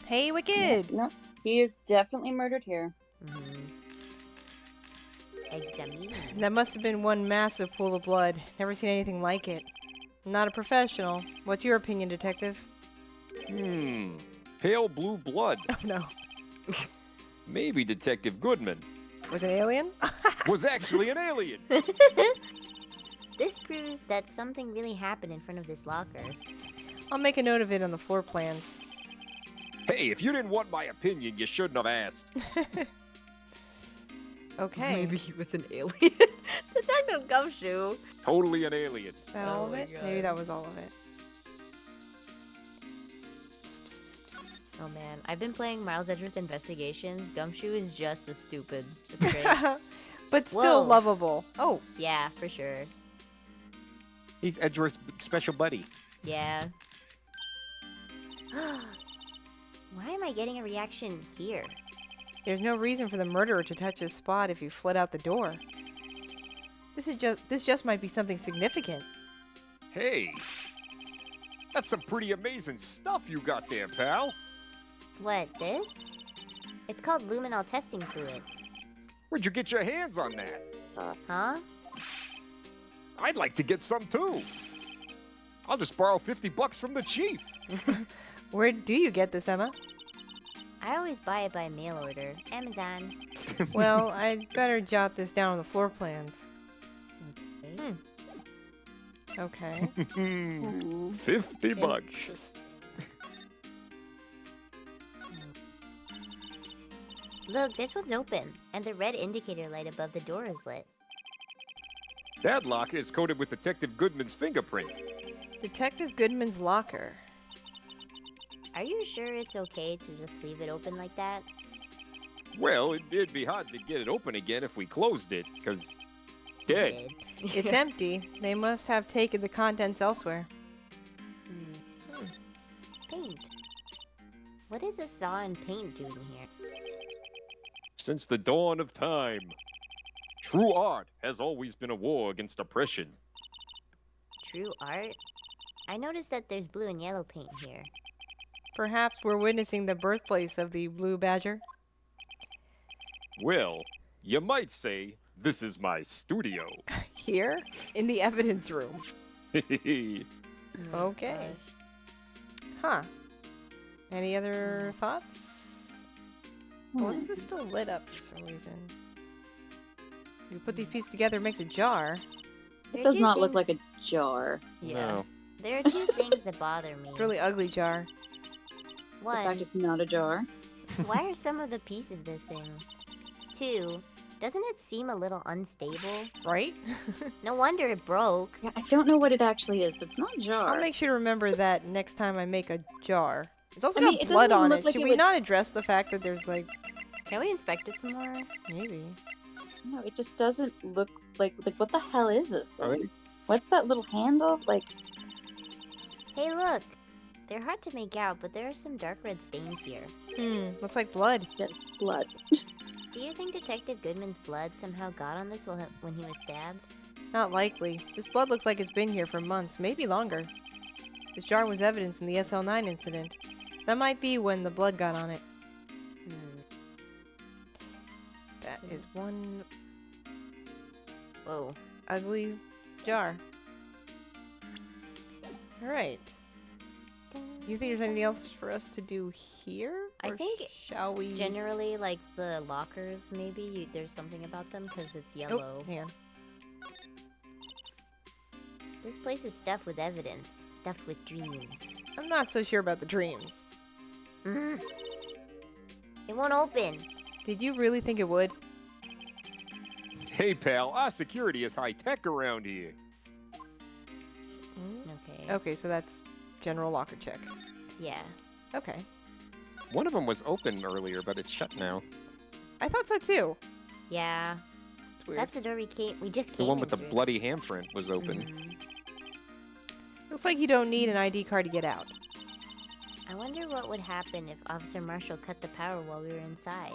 Hey, Wicked! No, he is definitely murdered here. Examine. That must have been one massive pool of blood. Never seen anything like it. I'm not a professional. What's your opinion, Detective? Pale blue blood. Oh, no. Maybe Detective Goodman Was it alien? was actually an alien. This proves that something really happened in front of this locker. I'll make a note of it on the floor plans. Hey, if you didn't want my opinion, you shouldn't have asked. Okay. Maybe he was an alien. Detective Gumshoe. Totally an alien. Is that all Oh of my it? God. Maybe that was all of it. Oh man, I've been playing Miles Edgeworth Investigations. Gumshoe is just as stupid. It's great. But still Whoa. lovable. Oh, Yeah, for sure. He's Edgeworth's special buddy. Yeah. Why am I getting a reaction here? there's no reason for the murderer to touch his spot if you fled out the door. This just might be something significant. Hey, that's some pretty amazing stuff you got there, pal. What, this? It's called luminol testing fluid. Where'd you get your hands on that? Huh? I'd like to get some too. I'll just borrow $50 from the chief. Where do you get this, Emma? I always buy it by mail order. Amazon. Well, I'd better jot this down on the floor plans. Okay. $50. Look, this one's open, and the red indicator light above the door is lit. That locker is coated with Detective Goodman's fingerprint. Detective Goodman's locker. Are you sure it's okay to just leave it open like that? Well, it'd be hard to get it open again if we closed it, because dead. Did. It's empty. They must have taken the contents elsewhere. Paint. What is a saw and paint doing here? Since the dawn of time, true art has always been a war against oppression. True art? I noticed that there's blue and yellow paint here. Perhaps we're witnessing the birthplace of the Blue Badger. Well, you might say this is my studio. Here? In the evidence room. Hey, Okay. Huh. Any other thoughts? Oh, this is still lit up for some reason. You put these pieces together, it makes a jar. It There are does two not look like things- a jar. Yeah. No. There are two things that bother me. Really ugly jar. The fact One, it's not a jar. why are some of the pieces missing? Two, doesn't it seem a little unstable? Right? No wonder it broke. Yeah, I don't know what it actually is, but it's not a jar. I'll make sure to remember that next time I make a jar. It's also I mean, got it blood doesn't on look it. like Should it we would- not address the fact that there's like Can we inspect it some more? maybe? No, it just doesn't look like what the hell is this Oh, thing? What's that little handle? Like, Hey, look. They're hard to make out, but there are some dark red stains here. Looks like blood. that's blood. Do you think Detective Goodman's blood somehow got on this when he was stabbed? Not likely. This blood looks like it's been here for months, maybe longer. This jar was evidence in the SL9 incident. That might be when the blood got on it. That is one Whoa. ugly jar. Alright. Do you think there's anything else for us to do here? I Or think shall we... Generally, like the lockers, maybe there's something about them because it's Oh, yellow. hang on. This place is stuffed with evidence, stuffed with dreams. I'm not so sure about the dreams. It won't open. Did you really think it would? Hey, pal, our security is high tech around here. Okay. Okay, so that's general locker check. Yeah. Okay. One of them was open earlier, but it's shut now. I thought so too. Yeah. It's weird. That's the door we just The came one with the in through. bloody handprint was open. Mhm. Looks like you don't need an ID card to get out. I wonder what would happen if Officer Marshall cut the power while we were inside.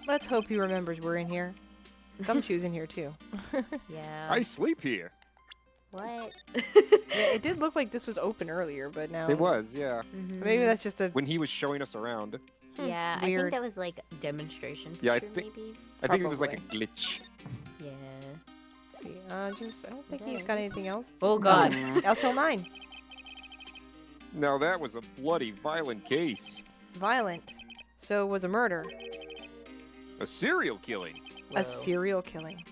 Let's hope he remembers we're in here. Gumshoe's in here too. Yeah. I sleep here. What? Yeah, it did look like this was open earlier, but now It was, yeah. Mhm. maybe that's just a When he was showing us around. Yeah, I weird. think that was like a demonstration Yeah, I picture, think- maybe. I think it was like a Probably. glitch. Yeah. Let's see. I don't think that he's it? got anything else. to Oh say. God. SL9. Now that was a bloody violent case. Violent. So it was a murder. A serial killing. A Whoa. serial killing.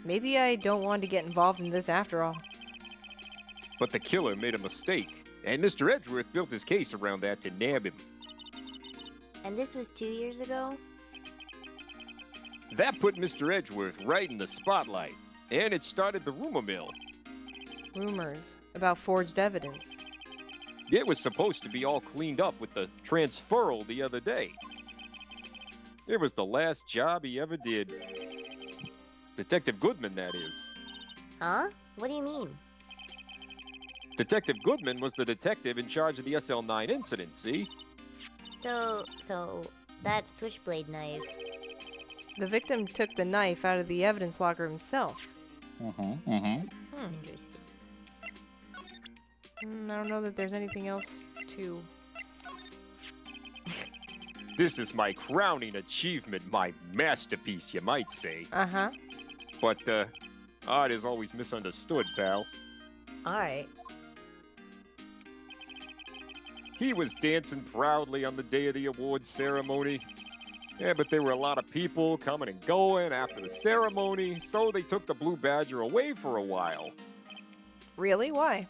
Maybe I don't want to get involved in this after all. But the killer made a mistake, and Mr. Edgeworth built his case around that to nab him. And this was 2 years ago? That put Mr. Edgeworth right in the spotlight, and it started the rumor mill. Rumors about forged evidence. It was supposed to be all cleaned up with the transferal the other day. It was the last job he ever did. Detective Goodman, that is. Huh? What do you mean? Detective Goodman was the detective in charge of the SL9 incident, see? So that switchblade knife. The victim took the knife out of the evidence locker himself. Interesting. I don't know that there's anything else to... This is my crowning achievement, my masterpiece, you might say. Uh-huh. But, art is always misunderstood, pal. Alright. He was dancing proudly on the day of the awards ceremony. Yeah, but there were a lot of people coming and going after the ceremony, so they took the Blue Badger away for a while. Really? Why?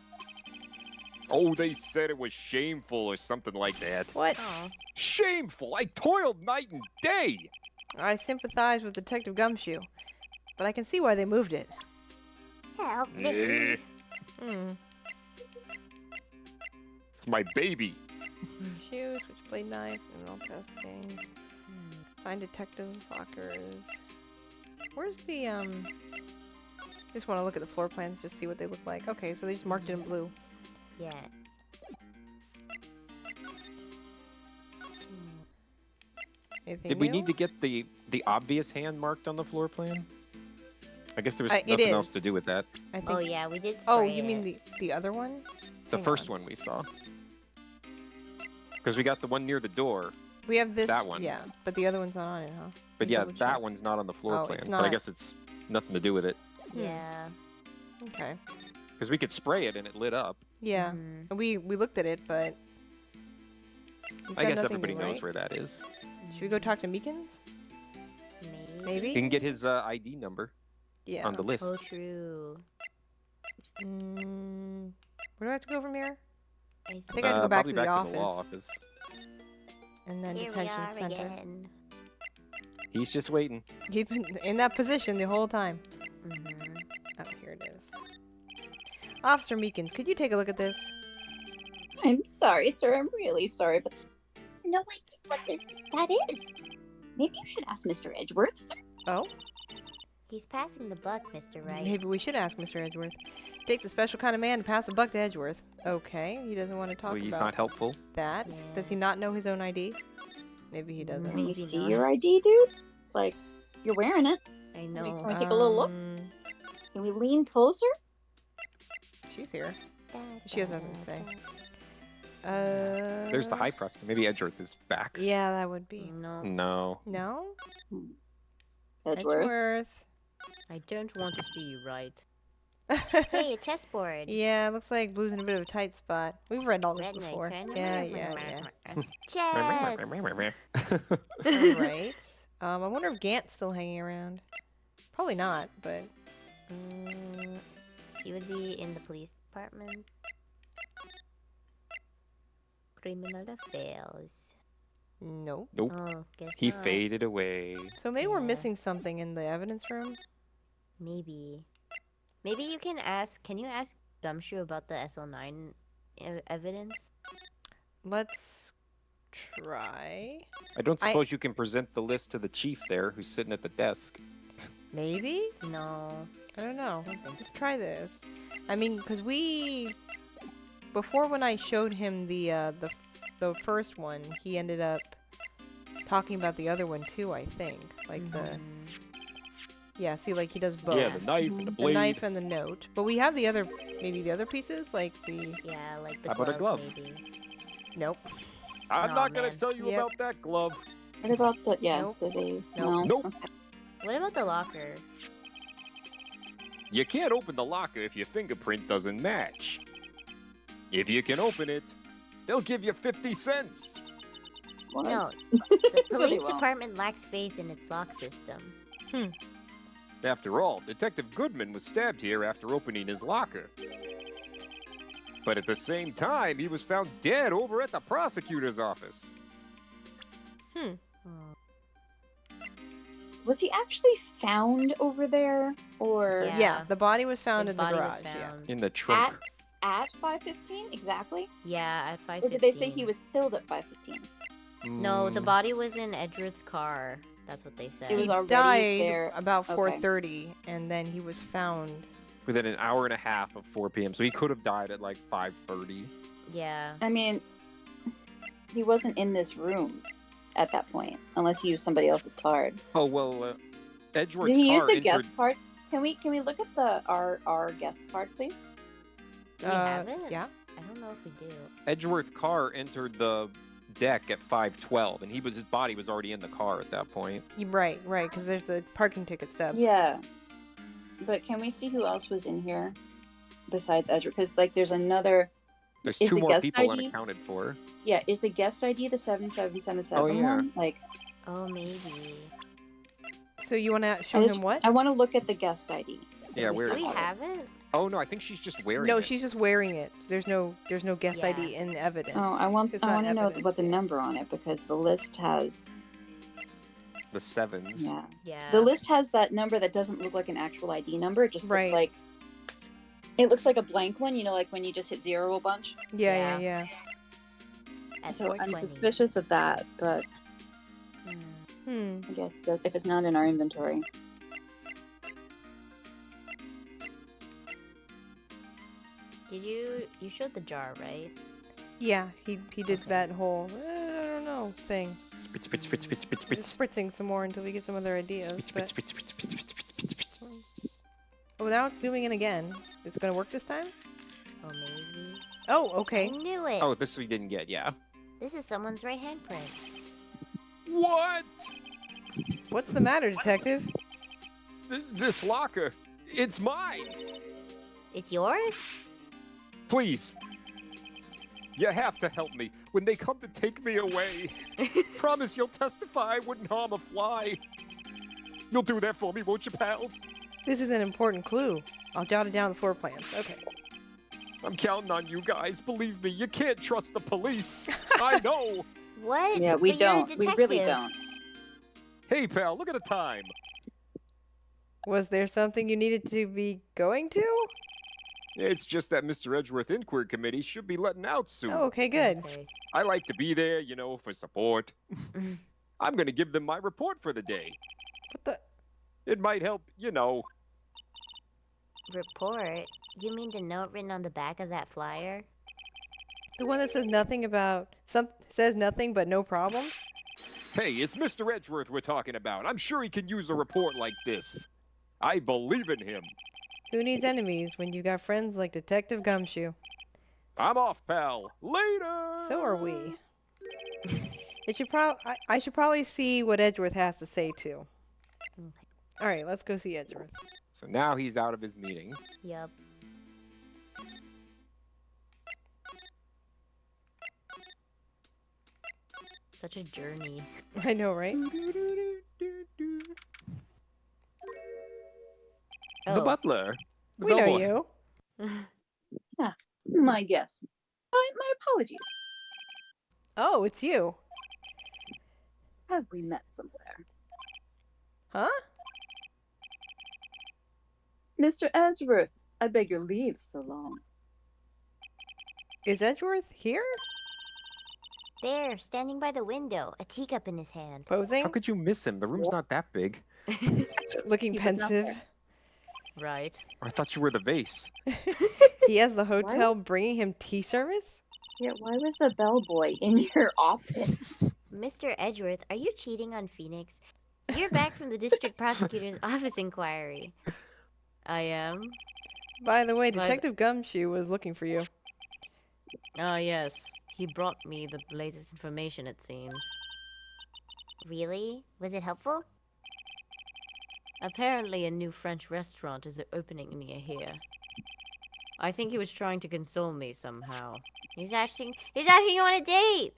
Oh, they said it was shameful or something like that. What? Oh. Shameful! I toiled night and day! I sympathize with Detective Gumshoe, but I can see why they moved it. Help me. Eh, Hmm. it's my baby. Shoe, switchblade knife, criminal testing. Find detectives' lockers. Where's the, Just want to look at the floor plans, just see what they look like. Okay, so they just marked it in blue. Yeah. Anything Did we new? need to get the obvious hand marked on the floor plan? I guess there was It nothing else is. to do with that. I think... Oh yeah, we did. Oh, spray you mean it. the other one? The Hang first on. one we saw. Because we got the one near the door. We have this. That one. Yeah, but the other one's not on it, huh? But Let me yeah, double that check. one's not on the floor Oh, plan. it's But I not. guess it's nothing to do with it. Yeah. Okay. Because we could spray it and it lit up. Yeah. Mhm. And we looked at it, but he's I got guess nothing everybody new, knows right? where that is. Should we go talk to Meekins? Maybe? You can get his ID number Yeah. on the list. Oh, true. Where do I have to go from here? I I think I have to go back probably to the back office. to the law office. And then Here we detention are center. again. He's just waiting. He's been in that position the whole time. Mhm. Oh, here it is. Officer Meekins, could you take a look at this? I'm sorry, sir. I'm really sorry, but no idea what that is. Maybe you should ask Mr. Edgeworth, sir. Oh, He's passing the buck, Mr. Wright. maybe we should ask Mr. Edgeworth. Takes a special kind of man to pass a buck to Edgeworth. Okay, he doesn't want to talk Well, he's about not helpful. that. Yeah. Does he not know his own ID? Maybe he doesn't. Can you Maybe see not. your ID, dude? Like, you're wearing it. I Wanna know. take a little look? Can we lean closer? She's here. Da, She has da, nothing to say. da. There's the high prosecutor. Maybe Edgeworth is back. Yeah, that would be. No. No. No? Edgeworth. I don't want to see you, right? Hey, a chessboard. Yeah, looks like Blue's in a bit of a tight spot. We've read all this Rednecks, before. right? Yeah. Chess. Alright. I wonder if Gant's still hanging around. Probably not, but... He would be in the police department. Criminal affairs. Nope. Nope. Oh, guess He not. faded away. So maybe we're Yeah. missing something in the evidence room? Maybe. Maybe you can ask. Can you ask Gumshoe about the SL9 evidence? Let's try. I don't suppose you can present the list to the chief there who's sitting at the desk. Maybe? No. I don't know. Let's try this. I mean, because before when I showed him the first one, he ended up talking about the other one too, I think. Like yeah, see, like he does both. Yeah, the knife and the The blade. knife and the note. But we have the other, maybe the other pieces, like the, Yeah, like the How about a glove? Maybe. nope. I'm Aw, not gonna man. tell you Yep. about that glove. What about the Nope. the vase? Nope. No. Nope. Okay. What about the locker? You can't open the locker if your fingerprint doesn't match. If you can open it, they'll give you 50 cents. won't. No, the police won't. department lacks faith in its lock system. After all, Detective Goodman was stabbed here after opening his locker. But at the same time, he was found dead over at the prosecutor's office. Was he actually found over there, or Yeah. Yeah, the body was found His in the body garage. was found. In the trunk. at 5:15 exactly? Yeah, at 5:15. Or did they say he was killed at 5:15? No, the Mm, body was in Edgeworth's car. That's what they said. It was He already died there. about Okay. 4:30, and then he was found. within an hour and a half of 4 p.m. So he could have died at like 5:30. Yeah. I mean, he wasn't in this room at that point, unless he used somebody else's card. Oh well, Edgeworth's Did he car use the entered. guest card? Can we look at the our guest card, please? Do we have it? Yeah. I don't know if we do. Edgeworth car entered the deck at 5:12, and his body was already in the car at that point. Right, because there's the parking ticket stub. Yeah. But can we see who else was in here besides Edgeworth? Because like there's another. There's Is two the more guest people ID? unaccounted for. Yeah, is the guest ID the 7777 Oh, yeah. one? Like, Oh, maybe. So you want to show him what? I want to look at the guest ID. Yeah, we where Do still we is it? have it? Oh no, I think she's just wearing No, it. she's just wearing it. There's no guest Yeah. ID in evidence. Oh, I want It's to not know evidence what the yet. number on it because the list has the sevens. yeah. Yeah. The list has that number that doesn't look like an actual ID number. It just Right. looks like it looks like a blank one, you know, like when you just hit zero a bunch. Yeah. At So I'm 420. suspicious of that, but Hmm. I guess that if it's not in our inventory. Did you showed the jar, right? Yeah, he did Okay. that whole I don't know thing. Spitz, spitz, spitz, spitz, spitz, Just spitz. spritzing some more until we get some other ideas. Spitz, But... spitz, spitz, spitz, spitz, spitz, spitz, spitz. Oh, now it's doing it again. Is it gonna work this time? Oh, maybe. Oh, I okay. knew it. Oh, this we didn't get, yeah. This is someone's right handprint. What? What's the matter, detective? This locker, it's mine. It's yours? Please. You have to help me when they come to take me away. Promise you'll testify I wouldn't harm a fly. You'll do that for me, won't you, pals? This is an important clue. I'll jot it down on the floor plans. Okay. I'm counting on you guys. Believe me, you can't trust the police. I know. What? Yeah, we But you're a don't. We really detective. don't. Hey, pal, look at the time. Was there something you needed to be going to? It's just that Mr. Edgeworth Inquiry Committee should be letting out soon. Oh, okay, good. Okay. I like to be there, you know, for support. I'm going to give them my report for the day. What the? It might help, you know. Report? You mean the note written on the back of that flyer? The one that says nothing about says nothing but no problems. Hey, it's Mr. Edgeworth we're talking about. I'm sure he can use a report like this. I believe in him. Who needs enemies when you got friends like Detective Gumshoe? I'm off, pal. Later. So are we. It should I should probably see what Edgeworth has to say too. Okay. All right, let's go see Edgeworth. So now he's out of his meeting. Yup. Such a journey. I know, right? The Oh. butler. The We know bellboy. you. My guess. My apologies. Oh, it's you. Have we met somewhere? Huh? Mr. Edgeworth, I beg your leave so long. Is Edgeworth here? There, standing by the window, a teacup in his hand. Posing? How could you miss him? The room's not that big. Looking He was not pensive. there. Right. I thought you were the vase. He has the hotel was- bringing him tea service? Yeah, why was the bellboy in your office? Mr. Edgeworth, are you cheating on Phoenix? You're back from the district prosecutor's office inquiry. I am. By the way, But- Detective Gumshoe was looking for you. Ah, yes. He brought me the latest information, it seems. Really? Was it helpful? Apparently, a new French restaurant is opening near here. I think he was trying to console me somehow. He's asking you on a date.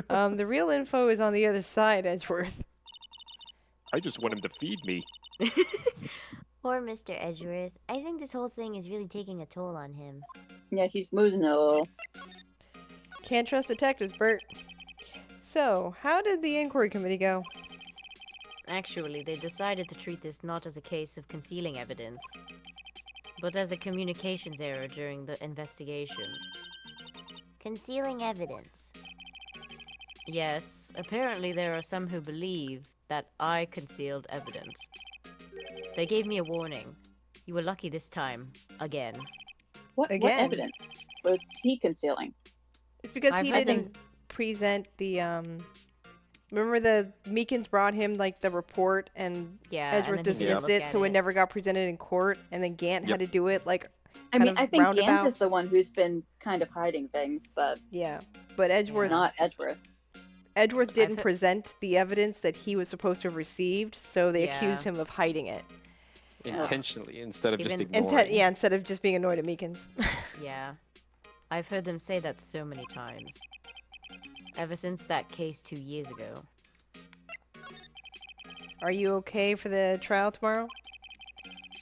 The real info is on the other side, Edgeworth. I just want him to feed me. Poor Mr. Edgeworth. I think this whole thing is really taking a toll on him. Yeah, he's losing it a little. Can't trust detectives, Bert. So, how did the inquiry committee go? Actually, they decided to treat this not as a case of concealing evidence, but as a communications error during the investigation. Concealing evidence. Yes, apparently there are some who believe that I concealed evidence. They gave me a warning. You were lucky this time. Again. What Again. evidence? What's he concealing? It's because I've he read them- didn't present the, Remember the Meekins brought him, like, the report, and Yeah, Edgeworth and then he didn't dismissed look it, at so it never got presented in court, and then Gant had Yep. to do it, like, I kind mean, of I think roundabout. Gant is the one who's been kind of hiding things, but Yeah. But Edgeworth not Edgeworth. didn't he- present the evidence that he was supposed to have received, so they Yeah. accused him of hiding it. Intentionally, instead of just Even- ignoring. Yeah, instead of just being annoyed at Meekins. Yeah. I've heard them say that so many times. Ever since that case 2 years ago. Are you okay for the trial tomorrow?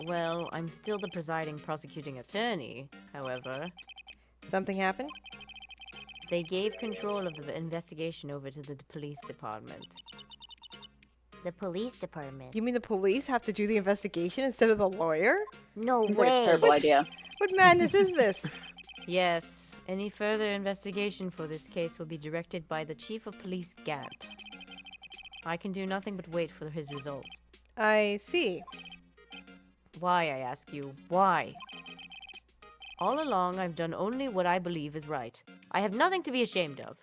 Well, I'm still the presiding prosecuting attorney, however. Something happened? They gave control of the investigation over to the police department. The police department. You mean the police have to do the investigation instead of the lawyer? No Seems like a way. terrible idea. What madness is this? Yes, any further investigation for this case will be directed by the Chief of Police Gant. I can do nothing but wait for his results. I see. Why, I ask you, why? All along, I've done only what I believe is right. I have nothing to be ashamed of.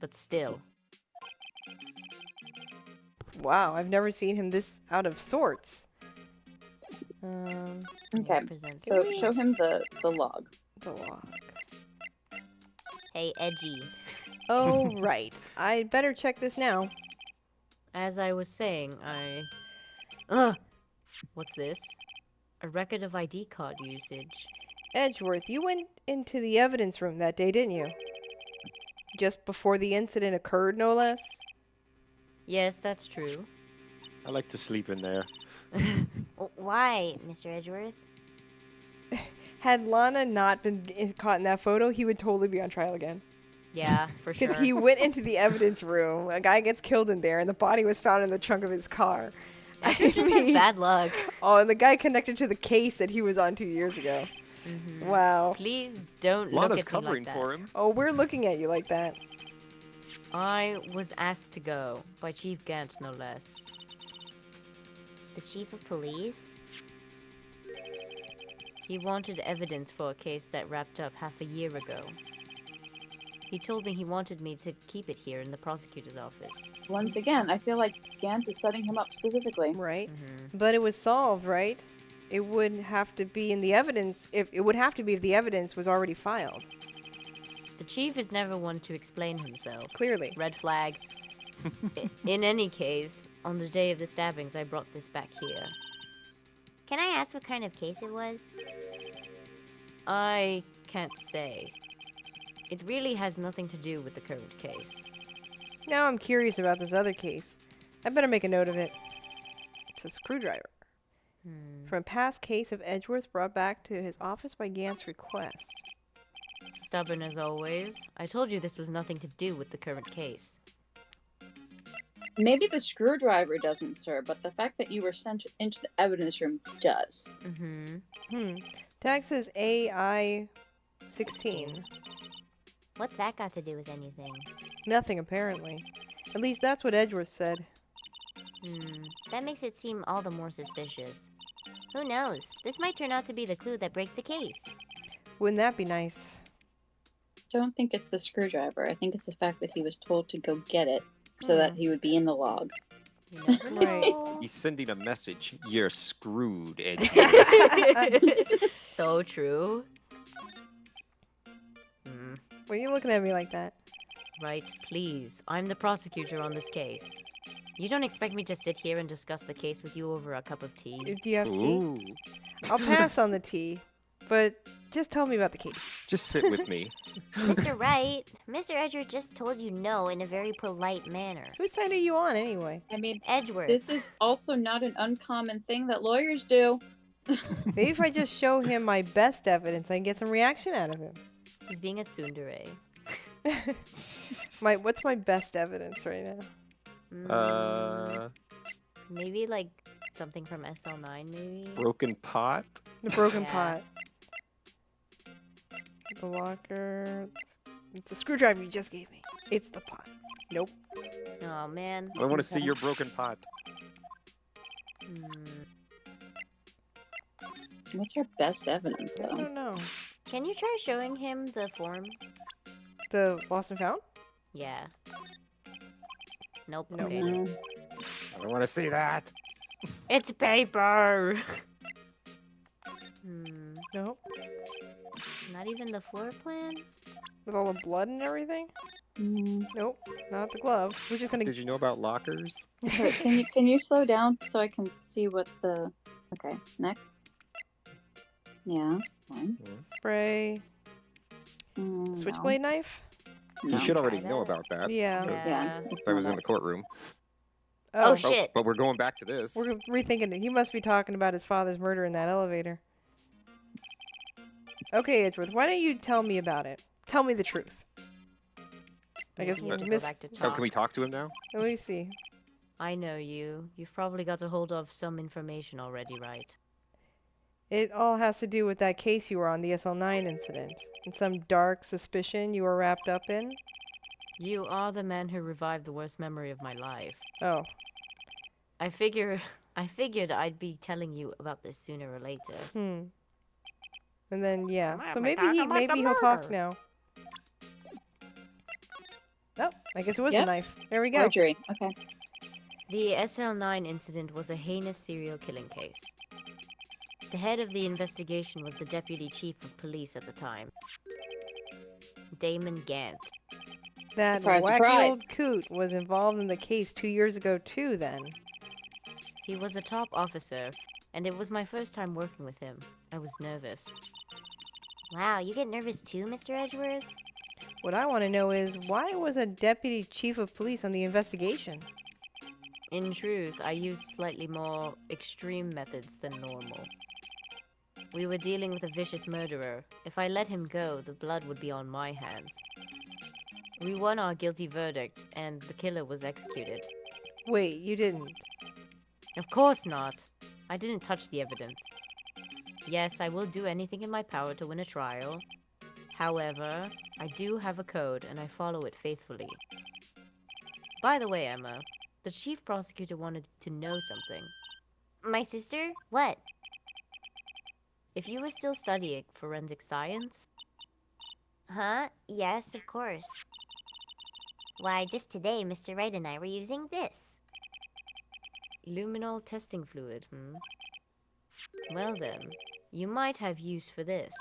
But still, Wow, I've never seen him this out of sorts. Okay, present. so show him the log. The log. Hey, Edgy. Oh, right. I'd better check this now. As I was saying, Ugh! What's this? A record of ID card usage. Edgeworth, you went into the evidence room that day, didn't you? Just before the incident occurred, no less? Yes, that's true. I like to sleep in there. Why, Mr. Edgeworth? Had Lana not been caught in that photo, he would totally be on trial again. Yeah, for sure. Because he went into the evidence room, a guy gets killed in there, and the body was found in the trunk of his car. I think just has bad luck. Oh, and the guy connected to the case that he was on 2 years ago. Wow. Please don't Lana's look at covering me like that. for him. Oh, we're looking at you like that. I was asked to go by Chief Gant, no less. The chief of police? He wanted evidence for a case that wrapped up half a year ago. He told me he wanted me to keep it here in the prosecutor's office. Once again, I feel like Gant is setting him up specifically. Right. But it was solved, right? It would have to be in the evidence. If the evidence was already filed. The chief is never one to explain himself. Clearly. Red flag. In any case, on the day of the stabbings, I brought this back here. Can I ask what kind of case it was? I can't say. It really has nothing to do with the current case. Now I'm curious about this other case. I better make a note of it. It's a screwdriver. From a past case of Edgeworth brought back to his office by Gant's request. Stubborn as always. I told you this was nothing to do with the current case. Maybe the screwdriver doesn't, sir, but the fact that you were sent into the evidence room does. Tag says AI 16. What's that got to do with anything? Nothing, apparently. At least that's what Edgeworth said. That makes it seem all the more suspicious. Who knows? This might turn out to be the clue that breaks the case. Wouldn't that be nice? Don't think it's the screwdriver. I think it's the fact that he was told to go get it so that he would be in the log. You never Right. know. He's sending a message. You're screwed, Edge. So true. Why are you looking at me like that? Right, please. I'm the prosecutor on this case. You don't expect me to sit here and discuss the case with you over a cup of tea? Do you have tea? Ooh. I'll pass on the tea, but just tell me about the case. Just sit with me. Mr. Wright, Mr. Edgeworth just told you no in a very polite manner. Whose side are you on anyway? I mean, Edgeworth. this is also not an uncommon thing that lawyers do. Maybe if I just show him my best evidence, I can get some reaction out of him. He's being a tsundere. What's my best evidence right now? Maybe like something from SL9, maybe? Broken pot. The broken Yeah. pot. The locker. It's a screwdriver you just gave me. It's the pot. Nope. Oh, man. I want to see Okay. your broken pot. What's our best evidence, I though? don't know. Can you try showing him the form? The lost and found? Yeah. Nope. No. Okay. No. I don't want to see that. It's paper! Nope. Not even the floor plan? With all the blood and everything? Mm. Nope. Not the glove. We're just gonna. Did you know about lockers? Okay, can you slow down so I can see what the... Okay, next. Yeah, fine. Spray. No. Switchblade knife? You should already Try know that. about that. Yeah. Yeah. it's I not was in that. the courtroom. Oh, shit. But we're going back to this. We're rethinking it. He must be talking about his father's murder in that elevator. Okay, Edgeworth, why don't you tell me about it? Tell me the truth. I guess You have to go Miss. back to Oh, talk. can we talk to him now? Let me see. I know you. You've probably got a hold of some information already, right? It all has to do with that case you were on, the SL9 incident, and some dark suspicion you were wrapped up in. You are the man who revived the worst memory of my life. Oh, I figured I'd be telling you about this sooner or later. and then yeah. Come on, So we're maybe talking about the he'll talk murder. now. Oh, I guess it was Yep. the knife. There we go. Forgery. Okay. The SL9 incident was a heinous serial killing case. The head of the investigation was the deputy chief of police at the time, Damon Gant. That Surprise, wacky surprise. old coot was involved in the case 2 years ago too. Then. He was a top officer, and it was my first time working with him. I was nervous. Wow, you get nervous too, Mr. Edgeworth? What I want to know is why was a deputy chief of police on the investigation? In truth, I used slightly more extreme methods than normal. We were dealing with a vicious murderer. If I let him go, the blood would be on my hands. We won our guilty verdict, and the killer was executed. Wait, you didn't. Of course not. I didn't touch the evidence. Yes, I will do anything in my power to win a trial. However, I do have a code, and I follow it faithfully. By the way, Emma, the chief prosecutor wanted to know something. My sister? What? If you were still studying forensic science, Huh? Yes, of course. Why, just today, Mr. Wright and I were using this. luminol testing fluid, Well then, you might have use for this.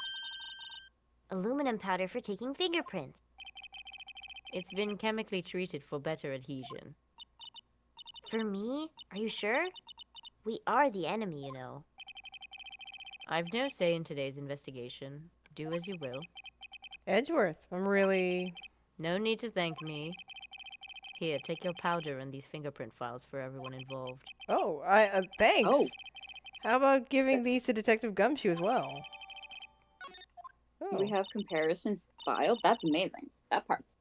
Aluminum powder for taking fingerprints. It's been chemically treated for better adhesion. For me? Are you sure? We are the enemy, you know. I've no say in today's investigation. Do as you will. Edgeworth, I'm really. No need to thank me. Here, take your powder and these fingerprint files for everyone involved. Oh, thanks. Oh. How about giving these to Detective Gumshoe as well? Oh. We have comparison filed. That's amazing. That part's...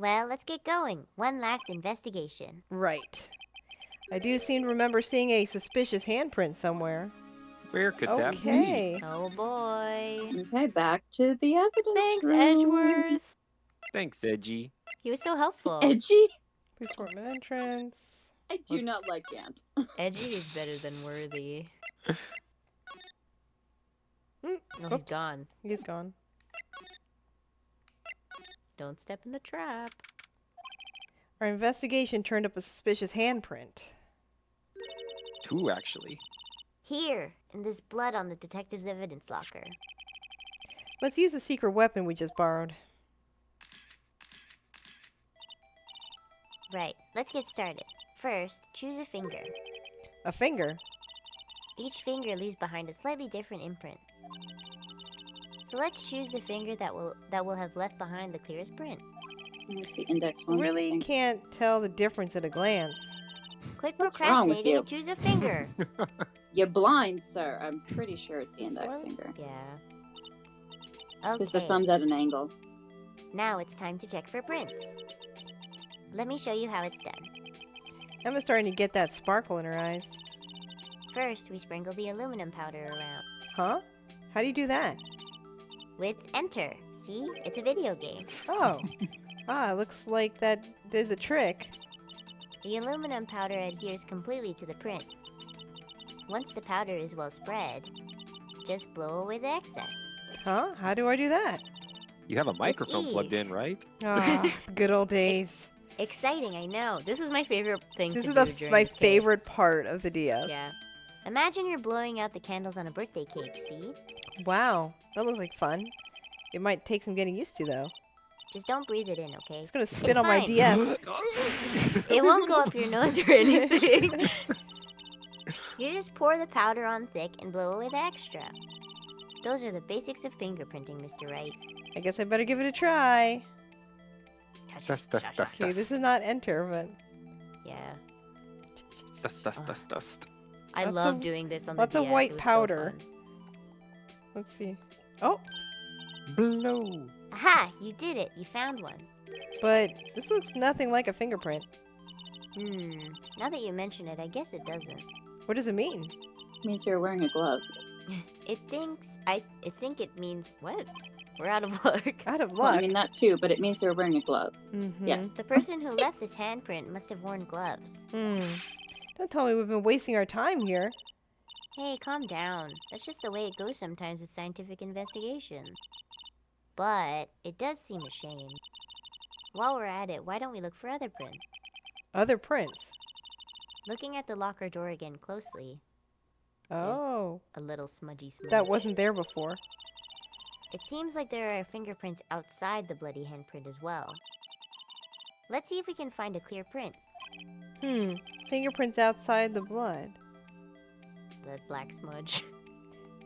Well, let's get going. One last investigation. Right. I do seem to remember seeing a suspicious handprint somewhere. Where could that be? Okay. Oh boy. Okay, back to the evidence Thanks, room. Edgeworth. Thanks, Edgy. He was so helpful. Edgy? Police department entrance. I do not like Gant. Edgy is better than worthy. Mm, Oh, he's oops. gone. He's gone. Don't step in the trap. Our investigation turned up a suspicious handprint. 2, actually. Here, and this blood on the detective's evidence locker. Let's use the secret weapon we just borrowed. Right, let's get started. First, choose a finger. A finger. Each finger leaves behind a slightly different imprint. So let's choose the finger that will have left behind the clearest print. That's the index one. I Really think. can't tell the difference at a glance. Quit What's wrong with procrastinating you? and choose a finger. You're blind, sir. I'm pretty sure it's the This index one? finger. Yeah. Because the Okay. thumb's at an angle. Now it's time to check for prints. Let me show you how it's done. Emma's starting to get that sparkle in her eyes. First, we sprinkle the aluminum powder around. Huh? How do you do that? With enter. See? It's a video game. Oh. It looks like that did the trick. The aluminum powder adheres completely to the print. Once the powder is well spread, just blow away the excess. Huh? How do I do that? You have a microphone ease. plugged in, right? Ah, good old days. Exciting, I know. This was my favorite thing This to is do the during my this case. favorite part of the DS. Yeah. Imagine you're blowing out the candles on a birthday cake, see? Wow, that looks like fun. It might take some getting used to though. Just don't breathe it in, okay? It's gonna spit It's on my fine. DS. It won't go up your nose or anything. You just pour the powder on thick and blow away the extra. Those are the basics of fingerprinting, Mr. Wright. I guess I better give it a try. Dust, dust, dust, Okay, this dust. is not enter, but Yeah. Dust, dust, dust, dust. I Lots love of- doing this on the lots of DS. white It was so powder. fun. let's see. Oh, Blow. Aha! You did it! You found one. but this looks nothing like a fingerprint. Now that you mention it, I guess it doesn't. What does it mean? Means you're wearing a glove. I think it means what? We're out of luck. Out of Well, luck. I mean that too, but it means they're wearing a glove. yeah. The person who left this handprint must have worn gloves. Don't tell me we've been wasting our time here. Hey, calm down. That's just the way it goes sometimes with scientific investigation. But it does seem a shame. While we're at it, why don't we look for other prints? Other prints. Looking at the locker door again closely, Oh, a little smudgy smudge. that wasn't there before. It seems like there are fingerprints outside the bloody handprint as well. Let's see if we can find a clear print. Fingerprints outside the blood. The black smudge.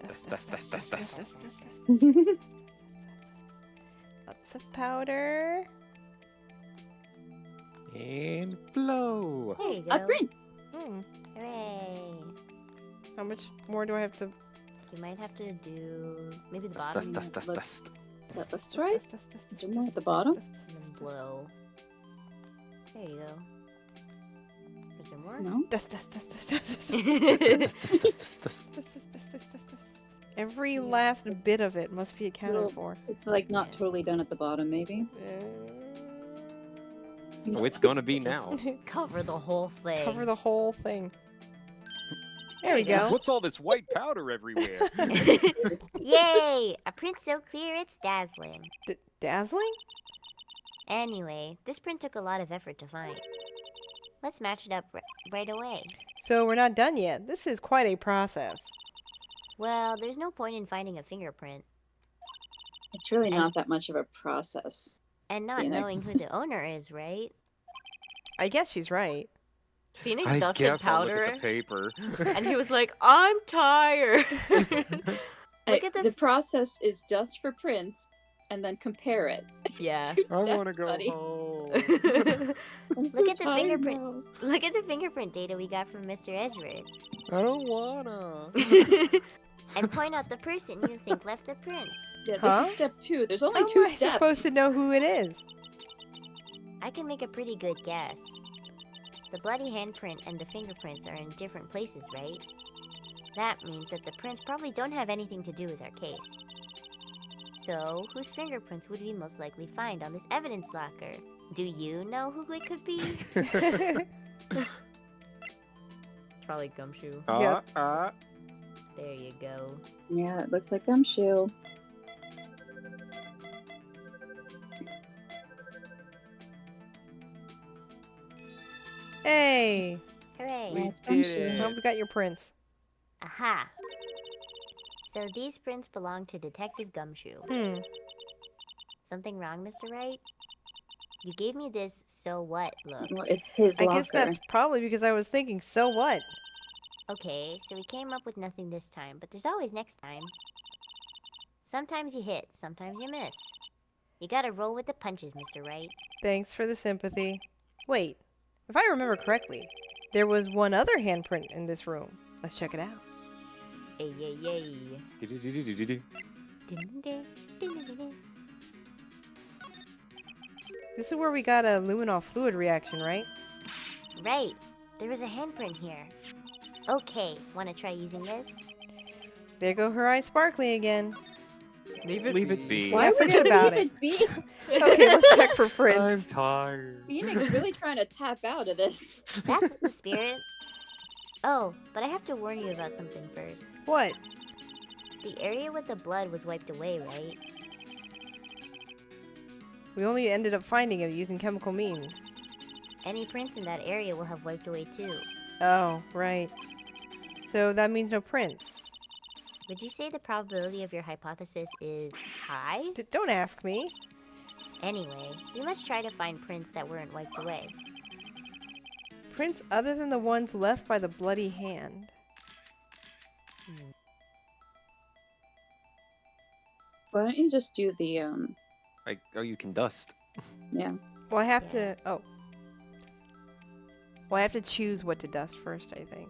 Dust, dust, dust, dust, dust. Lots of powder. And blow. There you go. A print! Hooray! How much more do I have to? You might have to do maybe the Dust, bottom dust, dust, dust, dust. That's right. Is there more at the bottom? and then blow. There you go. Is there more? No? Dust, dust, dust, dust, dust, dust. Dust, dust, dust, dust, dust. Every last bit of it must be accounted Little- for. It's like not totally done at the bottom, maybe. Oh, it's gonna be now. Cover the whole thing. Cover the whole thing. There we go. What's all this white powder everywhere? Yay! A print so clear it's dazzling. Dazzling? Anyway, this print took a lot of effort to find. Let's match it up right away. So we're not done yet. This is quite a process. Well, there's no point in finding a fingerprint It's really not that much of a process. and not Phoenix. knowing who the owner is, right? I guess she's right. Phoenix I dusted guess I'll look powder, at the paper. and he was like, "I'm tired." Look at the process is dust for prints and then compare it. Yeah. Two I steps, want to go buddy. home. I'm so Look at the tired fingerprint. now. Look at the fingerprint data we got from Mr. Edgeworth. I don't wanna. And point out the person you think left the prints. Yeah, this Huh? is step 2. There's only How 2 am I steps. supposed to know who it is? I can make a pretty good guess. The bloody handprint and the fingerprints are in different places, right? That means that the prints probably don't have anything to do with our case. So, whose fingerprints would we most likely find on this evidence locker? Do you know who it could be? Probably Gumshoe. Yep. There you go. Yeah, it looks like gumshoe. Hey, Hooray! We That's did gumshoe. it. well, we got your prints. Aha! So these prints belong to Detective Gumshoe. Hmm. Something wrong, Mr. Wright? You gave me this so what look. Well, it's his I locker. guess that's probably because I was thinking, so what? Okay, so we came up with nothing this time, but there's always next time. Sometimes you hit, sometimes you miss. You gotta roll with the punches, Mr. Wright. Thanks for the sympathy. Wait, if I remember correctly, there was one other handprint in this room. Let's check it out. Ay, ay, ay. Do-do-do-do-do-do. This is where we got a luminol fluid reaction, right? Right, there was a handprint here. Okay, wanna try using this? There go her eyes sparkling again. Leave it Leave it be. Why would forget you about leave it. be? Okay, let's check for I'm prints. tired. Phoenix really trying to tap out of this. That's the spirit. Oh, but I have to warn you about something first. What? The area with the blood was wiped away, right? We only ended up finding it using chemical means. Any prints in that area will have wiped away too. Oh, right. So that means no prints. Would you say the probability of your hypothesis is high? Don't ask me. Anyway, we must try to find prints that weren't wiped away. Prints other than the ones left by the bloody hand. Why don't you just do the Like, oh, you can dust. yeah. Well, I have Yeah. to... Oh. Well, I have to choose what to dust first, I think.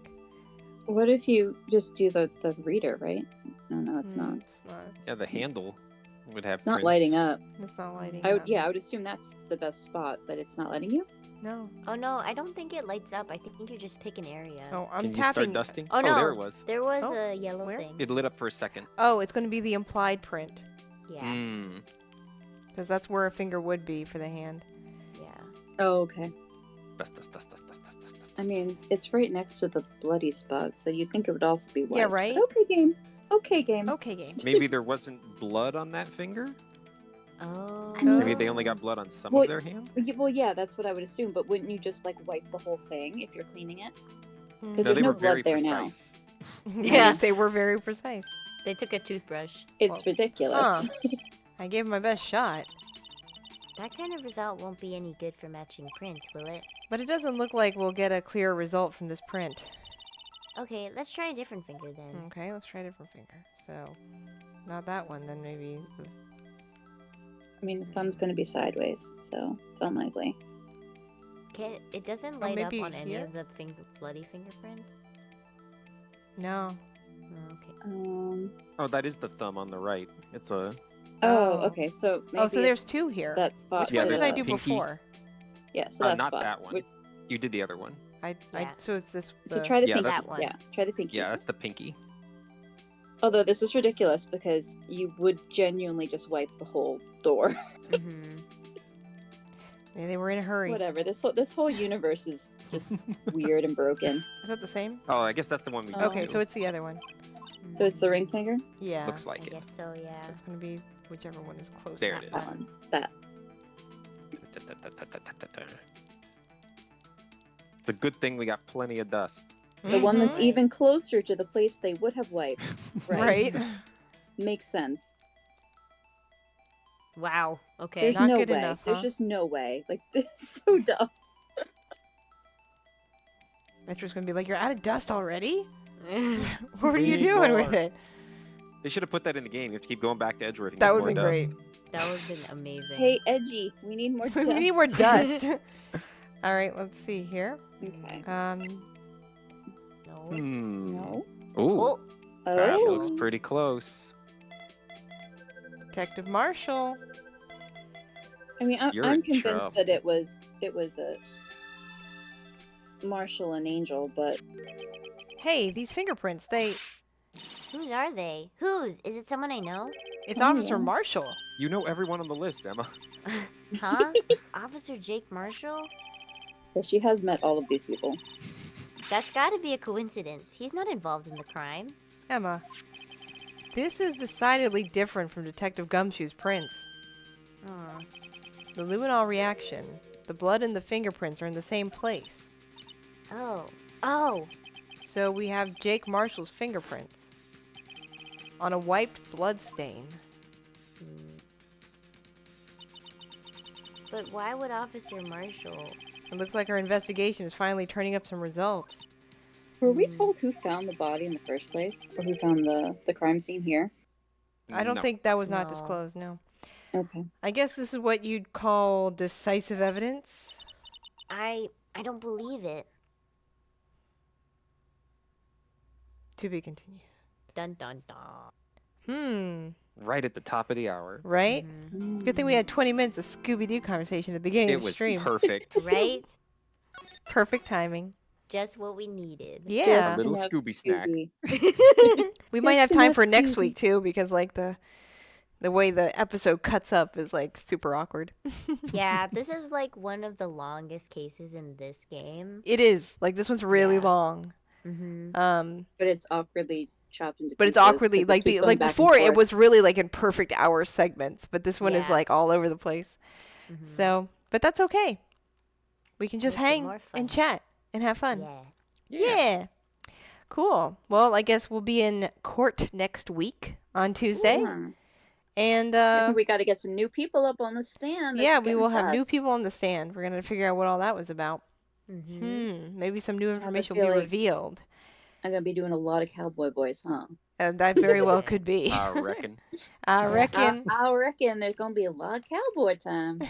What if you just do the reader, right? No, it's not. It's not. Yeah, the handle would have. It's not lighting up. It's not lighting I would up. yeah, I would assume that's the best spot, but it's not letting you. No. Oh no, I don't think it lights up. I think you just pick an area. Oh, I'm Can you tapping. start dusting? Oh, no. there it was. There was Oh, a yellow where? thing. It lit up for a second. Oh, it's going to be the implied print. Yeah, Mm. Because that's where a finger would be for the hand. yeah. Oh, okay. Dust, dust, dust, dust, dust, dust, dust, dust. I mean, it's right next to the bloody spot, so you'd think it would also be white. Yeah, right? But okay, game. Okay, game. Okay, game. Maybe there wasn't blood on that finger. Oh. I mean- Maybe they only got blood on some Well, of their hand. Well, yeah, that's what I would assume. But wouldn't you just like wipe the whole thing if you're cleaning it? Mm. There's they no were blood very there now. precise. Yes, they were very precise. They took a toothbrush. It's Well, ridiculous. huh. I gave my best shot. That kind of result won't be any good for matching prints, will it? But it doesn't look like we'll get a clear result from this print. Okay, let's try a different finger then. Okay, let's try a different finger. So, not that one, then maybe... I mean, the thumb's going to be sideways, so it's unlikely. It doesn't light up maybe on any here? of the bloody fingerprints. No. Oh, okay. Oh, that is the thumb on the right. It's a. Oh, Oh. okay. So maybe Oh, so there's two here. that spot. Which Yeah, one to did there's I the- do pinky. before? Yeah, so that not spot. that one. You did the other one. Yeah. So it's this... So try the Yeah, pinky. that one. Yeah, try the pinky. Yeah, that's the pinky. Although this is ridiculous because you would genuinely just wipe the whole door. Mm-hmm. Yeah, they were in a hurry. Whatever. This whole universe is just weird and broken. Is that the same? Oh, I guess that's the one we. Oh. Okay, so it's the other one. So it's the ring finger. Yeah. Looks I like it. guess so, yeah. So it's going to be whichever one is closer. There it That is. one. That. It's a good thing we got plenty of dust. The one that's Mhm. even closer to the place they would have wiped. Right. Makes sense. Wow. Okay. There's Not no good way. enough, There's huh? just no way. Like this is so dumb. Metro's going to be like, you're out of dust already? What are We you need doing more. with it? They should have put that in the game. You have to keep going back to Edgeworth. And That get would more be great. dust. That would have been amazing. Hey, Edgy, we need more dust. We need more dust. All right, let's see here. Okay. No. No. Ooh, Oh. that Oh. looks pretty close. Detective Marshall. I mean, You're I'm in convinced trouble. that it was a Marshall and Angel, but Hey, these fingerprints, Whose are they? Whose? Is it someone I know? it's Oh, Officer yeah. Marshall. You know everyone on the list, Emma. Huh? Officer Jake Marshall? well, she has met all of these people. That's gotta be a coincidence. He's not involved in the crime. Emma, this is decidedly different from Detective Gumshoe's prints. Hmm. The luminol reaction, the blood and the fingerprints are in the same place. Oh. Oh! So we have Jake Marshall's fingerprints on a wiped blood stain. But why would Officer Marshall? It looks like our investigation is finally turning up some results. Were we told who found the body in the first place? Or who found the crime scene here? I don't No. think that was not No. disclosed, no. Okay. I guess this is what you'd call decisive evidence. I don't believe it. To be continued. Dun dun dun. Right at the top of the hour. Right? Mm-hmm. Good thing we had 20 minutes of Scooby-Doo conversation at the beginning It of the was stream. perfect. Right? Perfect timing. Just what we needed. Yeah. A little Enough Scooby snack. We might have Just time enough for next Scooby. week too, because like the way the episode cuts up is like super awkward. Yeah, this is like one of the longest cases in this game. It is. Like this one's really Yeah. long. Mm-hmm. But it's awkwardly chopped into But it's pieces, awkwardly 'cause they like keep the going like back and before it forth. was really like in perfect hour segments, but this one is Yeah. like all over the place. Mhm. So, but that's okay. We can just Makes it hang more fun. and chat and have fun. Yeah. Yeah. Cool. Well, I guess we'll be in court next week on Tuesday. Yeah. And I think we got to get some new people up on the stand. That's yeah, we getting will have new sus. people on the stand. We're going to figure out what all that was about. Mm-hmm. Maybe some new have a information will be feeling- revealed. I'm gonna be doing a lot of cowboy voice, huh? That very well could be. I reckon. I reckon. I reckon there's gonna be a lot of cowboy time.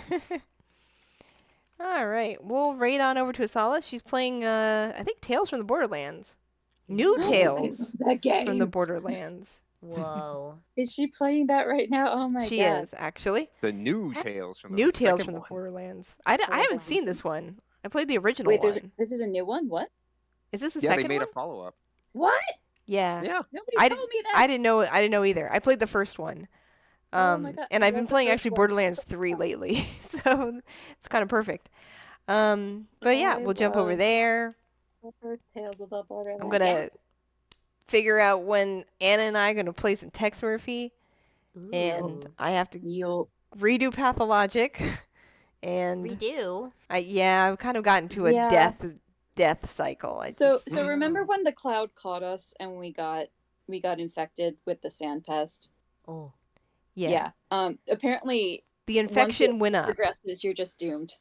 All right. We'll raid on over to Asala. She's playing, I think, Tales from the Borderlands. New Tales That game. from the Borderlands. Whoa. Is she playing that right now? Oh my She god. is, actually. The new Tales from the New Tales second from the one. Borderlands. I haven't seen this one. I played the original Wait, one. this is a new one? What? Is this the Yeah, they second made one? a follow-up. What? Yeah. Yeah. Nobody I told me that. I didn't know either. I played the first one. Oh my God, And I I've been love the playing first actually one. Borderlands 3 lately. So it's kind of perfect. But yeah, I we'll jump over love- there. Tales of the Borderlands. I'm going to figure out when Anna and I are going to play some Tex Murphy. And Ooh. I have to You'll redo Pathologic. And Redo. I've kind of gotten to a Yeah. death cycle. So remember when the cloud caught us and we got infected with the sand pest? Oh. yeah. Apparently The infection went up. progresses, you're just doomed.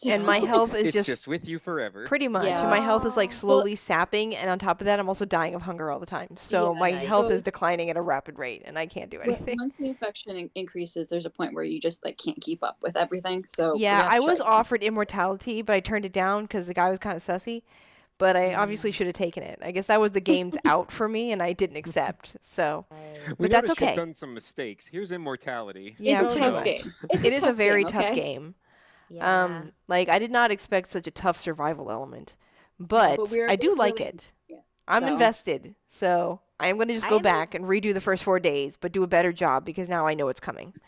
And my health is It's just with you forever. pretty much. Yeah. And my health is like Well- slowly sapping, and on top of that, I'm also dying of hunger all the time. So Yeah, my nice. health So- is declining at a rapid rate, and I can't do anything. Once the infection increases, there's a point where you just like can't keep up with everything. So we Yeah, have to I try was again. offered immortality, but I turned it down because the guy was kind of sussy. But I obviously should have taken it. I guess that was the game's out for me, and I didn't accept. So We But that's noticed you've okay. done some mistakes. Here's immortality. yeah, It's a pretty tough much. game. It is a very game, tough okay? game. Yeah. Like I did not expect such a tough survival element, but we're I do both like really- it. yeah, I'm so- invested, so I am going to just I go am- back and redo the first 4 days, but do a better job because now I know it's coming. All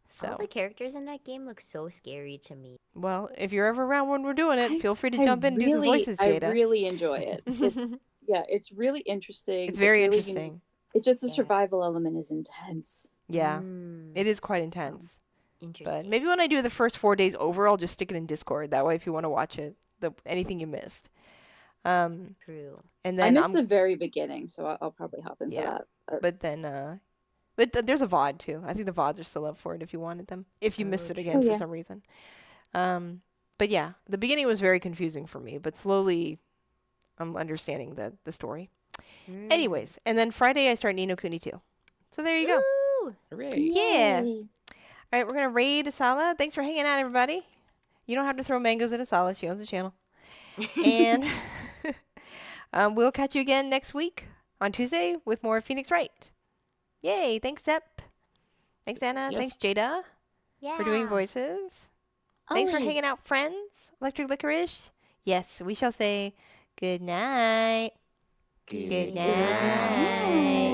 So, the characters in that game look so scary to me. well, if you're ever around when we're doing it, feel free to jump in and do some really- voices, Jada. I really enjoy it. It's really interesting. It's very really interesting. unique. It's just the Yeah. survival element is intense. Yeah, Mm, it is quite intense. But interesting. maybe when I do the first 4 days over, I'll just stick it in Discord. That way, if you want to watch it, anything you missed. True. And I then missed the very beginning, so I'll probably hop into Yeah. that. But then, there's a VOD too. I think the VODs are still up for it if you wanted them. If you missed Oh, it true. again Oh, for yeah. some reason. But yeah, the beginning was very confusing for me, but slowly I'm understanding the story. Mm. Anyways, and then Friday I start Ni no Kuni 2. So there you go. Woo! Hooray. Yeah. Yay. All right, we're gonna raid Asala. Thanks for hanging out, everybody. You don't have to throw mangoes at Asala. She owns the channel. And we'll catch you again next week on Tuesday with more Phoenix Wright. Yay! Thanks, Sepp. Thanks, Anna. Yes. Thanks, Jada, Yeah. for doing voices. Thanks for Always. hanging out, friends. Electric Licorice. Yes, we shall say good night. Good night.